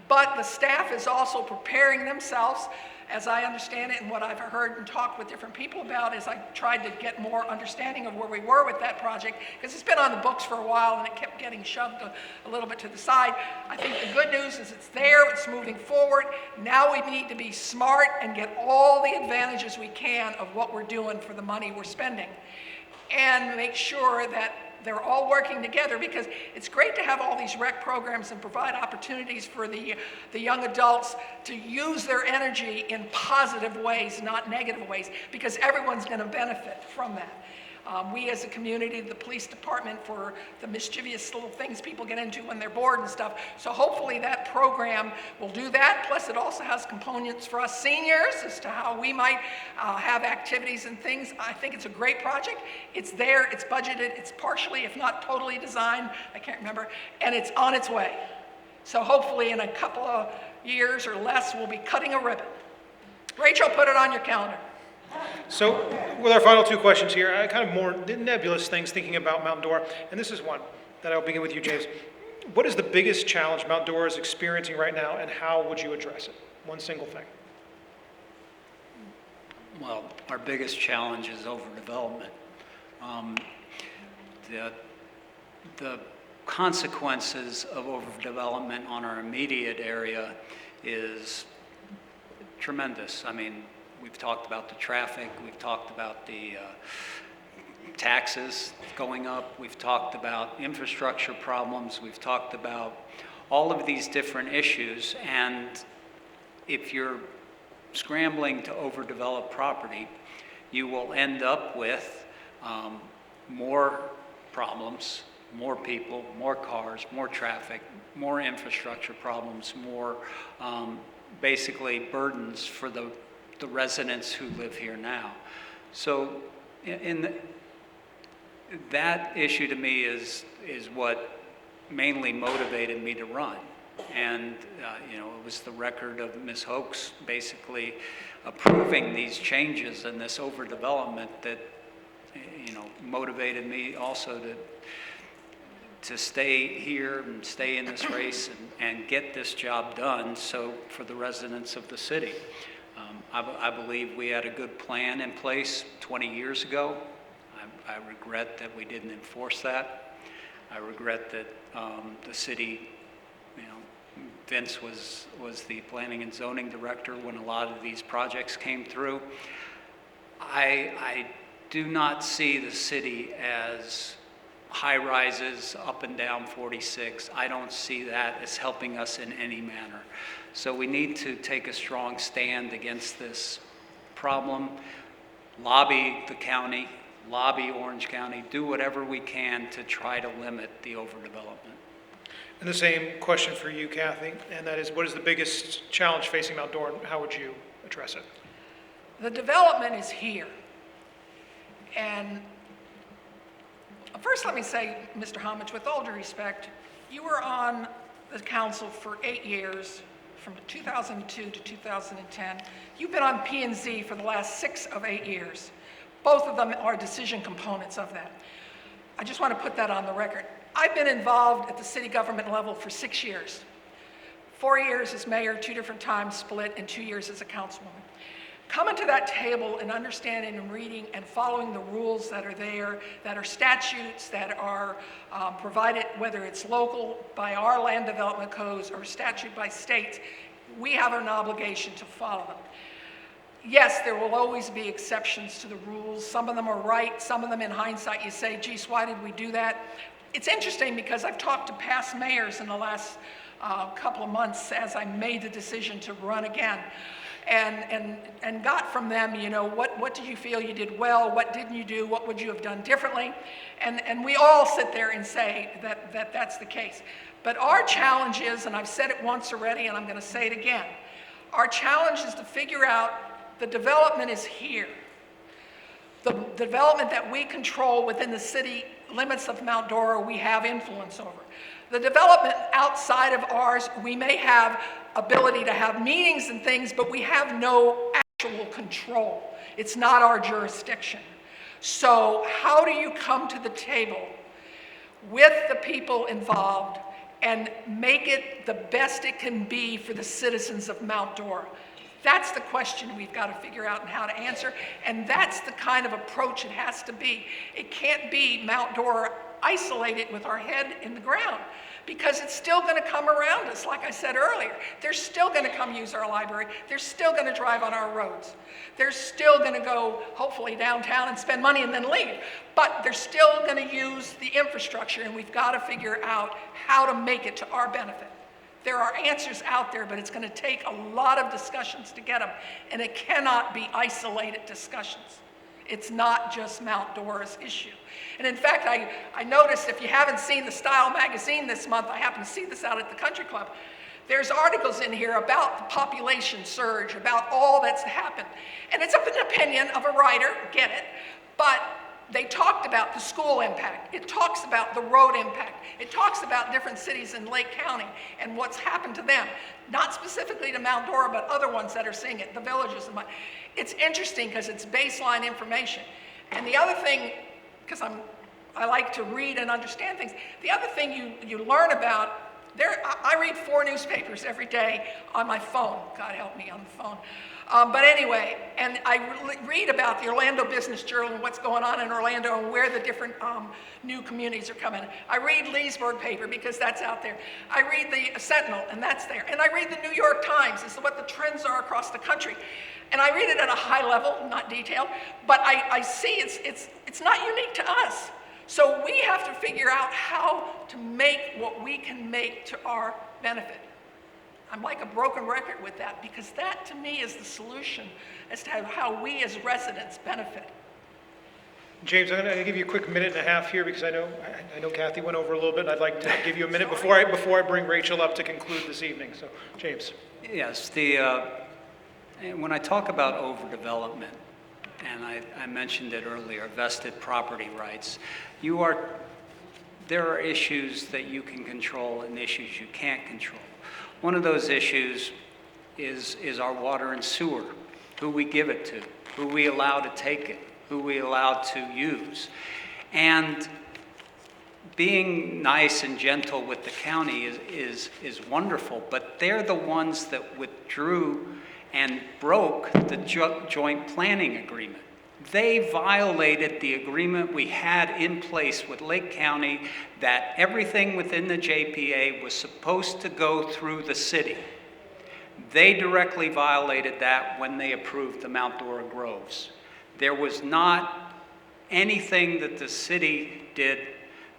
but the staff is also preparing themselves. As I understand it, and what I've heard and talked with different people about, is I tried to get more understanding of where we were with that project, because it's been on the books for a while and it kept getting shoved a little bit to the side. I think the good news is it's there, it's moving forward. Now we need to be smart and get all the advantages we can of what we're doing for the money we're spending, and make sure that they're all working together, because it's great to have all these rec programs and provide opportunities for the young adults to use their energy in positive ways, not negative ways, because everyone's going to benefit from that. We as a community, the police department, for the mischievous little things people get into when they're bored and stuff. So hopefully that program will do that. Plus it also has components for us seniors as to how we might have activities and things. I think it's a great project. It's there, it's budgeted, it's partially, if not totally designed, I can't remember, and it's on its way. So hopefully in a couple of years or less, we'll be cutting a ribbon. Rachel, put it on your calendar. So, with our final two questions here, I kind of more nebulous things thinking about Mount Dora, and this is one that I'll begin with you, James. What is the biggest challenge Mount Dora is experiencing right now, and how would you address it? One single thing. Well, our biggest challenge is overdevelopment. The consequences of overdevelopment on our immediate area is tremendous. I mean, we've talked about the traffic, we've talked about the taxes going up, we've talked about infrastructure problems, we've talked about all of these different issues, and if you're scrambling to overdevelop property, you will end up with more problems, more people, more cars, more traffic, more infrastructure problems, more basically burdens for the residents who live here now. So that issue to me is what mainly motivated me to run. And you know, it was the record of Ms. Hoechst basically approving these changes and this overdevelopment that, you know, motivated me also to stay here and stay in this race and get this job done so for the residents of the city. I believe we had a good plan in place 20 years ago. I regret that we didn't enforce that. I regret that the city, you know, Vince was the planning and zoning director when a lot of these projects came through. I do not see the city as high rises up and down 46. I don't see that as helping us in any manner. So we need to take a strong stand against this problem, lobby the county, lobby Orange County, do whatever we can to try to limit the overdevelopment. And the same question for you, Cathy, and that is, what is the biggest challenge facing Mount Dora, and how would you address it? The development is here. And first let me say, Mr. Homich, with all due respect, you were on the council for 8 years, from 2002 to 2010. You've been on P&Z for the last 6 of 8 years. Both of them are decision components of that. I just want to put that on the record. I've been involved at the city government level for 6 years. 4 years as mayor, 2 different times split, and 2 years as a councilwoman. Coming to that table and understanding and reading and following the rules that are there, that are statutes, that are provided, whether it's local by our land development codes or statute by states, we have an obligation to follow them. Yes, there will always be exceptions to the rules. Some of them are right. Some of them in hindsight you say, geez, why did we do that? It's interesting because I've talked to past mayors in the last a couple of months as I made the decision to run again. And got from them, you know, what did you feel you did well? What didn't you do? What would you have done differently? And we all sit there and say that that's the case. But our challenge is, and I've said it once already, and I'm going to say it again, our challenge is to figure out the development is here. The development that we control within the city limits of Mount Dora, we have influence over. The development outside of ours, we may have ability to have meetings and things, but we have no actual control. It's not our jurisdiction. So how do you come to the table with the people involved and make it the best it can be for the citizens of Mount Dora? That's the question we've got to figure out and how to answer, and that's the kind of approach it has to be. It can't be Mount Dora isolated with our head in the ground, because it's still going to come around us, like I said earlier. They're still going to come use our library. They're still going to drive on our roads. They're still going to go, hopefully, downtown and spend money and then leave. But they're still going to use the infrastructure, and we've got to figure out how to make it to our benefit. There are answers out there, but it's going to take a lot of discussions to get them, and it cannot be isolated discussions. It's not just Mount Dora's issue. And in fact, I noticed, if you haven't seen the Style magazine this month, I happened to see this out at the Country Club, there's articles in here about the population surge, about all that's happened. And it's an opinion of a writer, get it, but they talked about the school impact. It talks about the road impact. It talks about different cities in Lake County and what's happened to them. Not specifically to Mount Dora, but other ones that are seeing it, the villages. It's interesting because it's baseline information. And the other thing, because I like to read and understand things, the other thing you learn about, I read 4 newspapers every day on my phone. God help me on the phone. But anyway, and I read about the Orlando Business Journal and what's going on in Orlando and where the different new communities are coming. I read Leesburg paper because that's out there. I read the Sentinel, and that's there. And I read the New York Times as to what the trends are across the country. And I read it at a high level, not detailed, but I see it's not unique to us. So we have to figure out how to make what we can make to our benefit. I'm like a broken record with that, because that to me is the solution as to how we as residents benefit. James, I'm going to give you a quick minute and a half here, because I know Cathy went over a little bit, and I'd like to give you a minute before I bring Rachel up to conclude this evening. So, James. Yes, when I talk about overdevelopment, and I mentioned it earlier, vested property rights, there are issues that you can control and issues you can't control. One of those issues is our water and sewer, who we give it to, who we allow to take it, who we allow to use. And being nice and gentle with the county is wonderful, but they're the ones that withdrew and broke the joint planning agreement. They violated the agreement we had in place with Lake County that everything within the JPA was supposed to go through the city. They directly violated that when they approved the Mount Dora Groves. There was not anything that the city did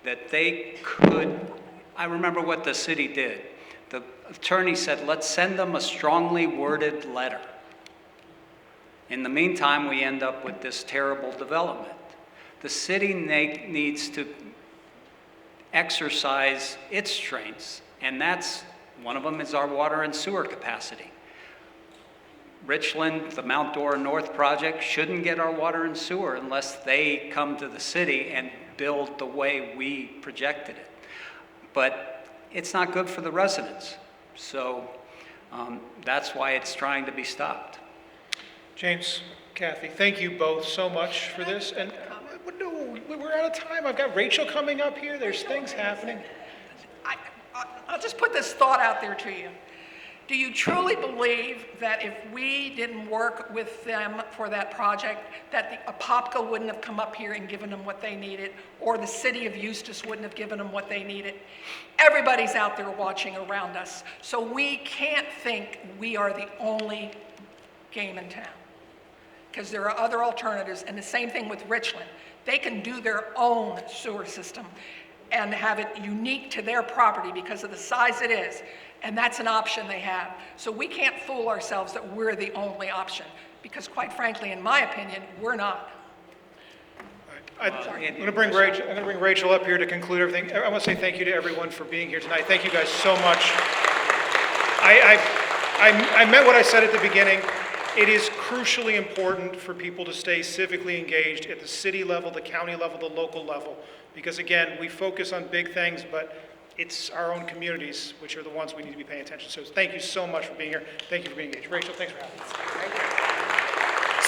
that they could. I remember what the city did. The attorney said, let's send them a strongly worded letter. In the meantime, we end up with this terrible development. The city needs to exercise its strengths, and that's one of them is our water and sewer capacity. Richland, the Mount Dora North project, shouldn't get our water and sewer unless they come to the city and build the way we projected it. But it's not good for the residents. So that's why it's trying to be stopped. James, Cathy, thank you both so much for this. And no, we're out of time. I've got Rachel coming up here. There's things happening. I'll just put this thought out there to you. Do you truly believe that if we didn't work with them for that project, that the Apopka wouldn't have come up here and given them what they needed, or the city of Eustis wouldn't have given them what they needed? Everybody's out there watching around us, so we can't think we are the only game in town, because there are other alternatives. And the same thing with Richland. They can do their own sewer system and have it unique to their property because of the size it is. And that's an option they have. So we can't fool ourselves that we're the only option, because quite frankly, in my opinion, we're not. I'm going to bring Rachel up here to conclude everything. I want to say thank you to everyone for being here tonight. Thank you guys so much. I meant what I said at the beginning. It is crucially important for people to stay civically engaged at the city level, the county level, the local level, because again, we focus on big things, but it's our own communities which are the ones we need to be paying attention to. So thank you so much for being here. Thank you for being engaged. Rachel, thanks for having us.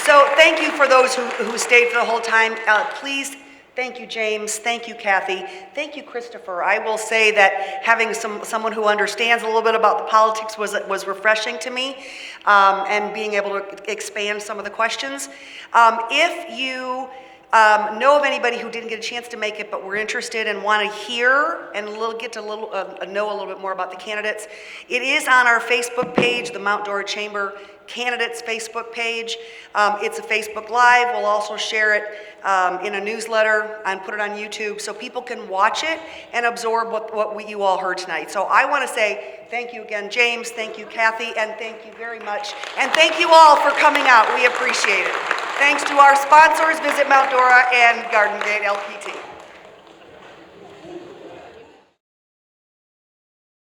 So thank you for those who stayed for the whole time. Please, thank you, James. Thank you, Cathy. Thank you, Christopher. I will say that having someone who understands a little bit about the politics was refreshing to me, and being able to expand some of the questions. If you know of anybody who didn't get a chance to make it but were interested and want to hear and know a little bit more about the candidates, it is on our Facebook page, the Mount Dora Chamber Candidates Facebook page. It's a Facebook Live. We'll also share it in a newsletter and put it on YouTube so people can watch it and absorb what you all heard tonight. So I want to say thank you again, James. Thank you, Cathy, and thank you very much. And thank you all for coming out. We appreciate it. Thanks to our sponsors, Visit Mount Dora and Garden Gate LPT.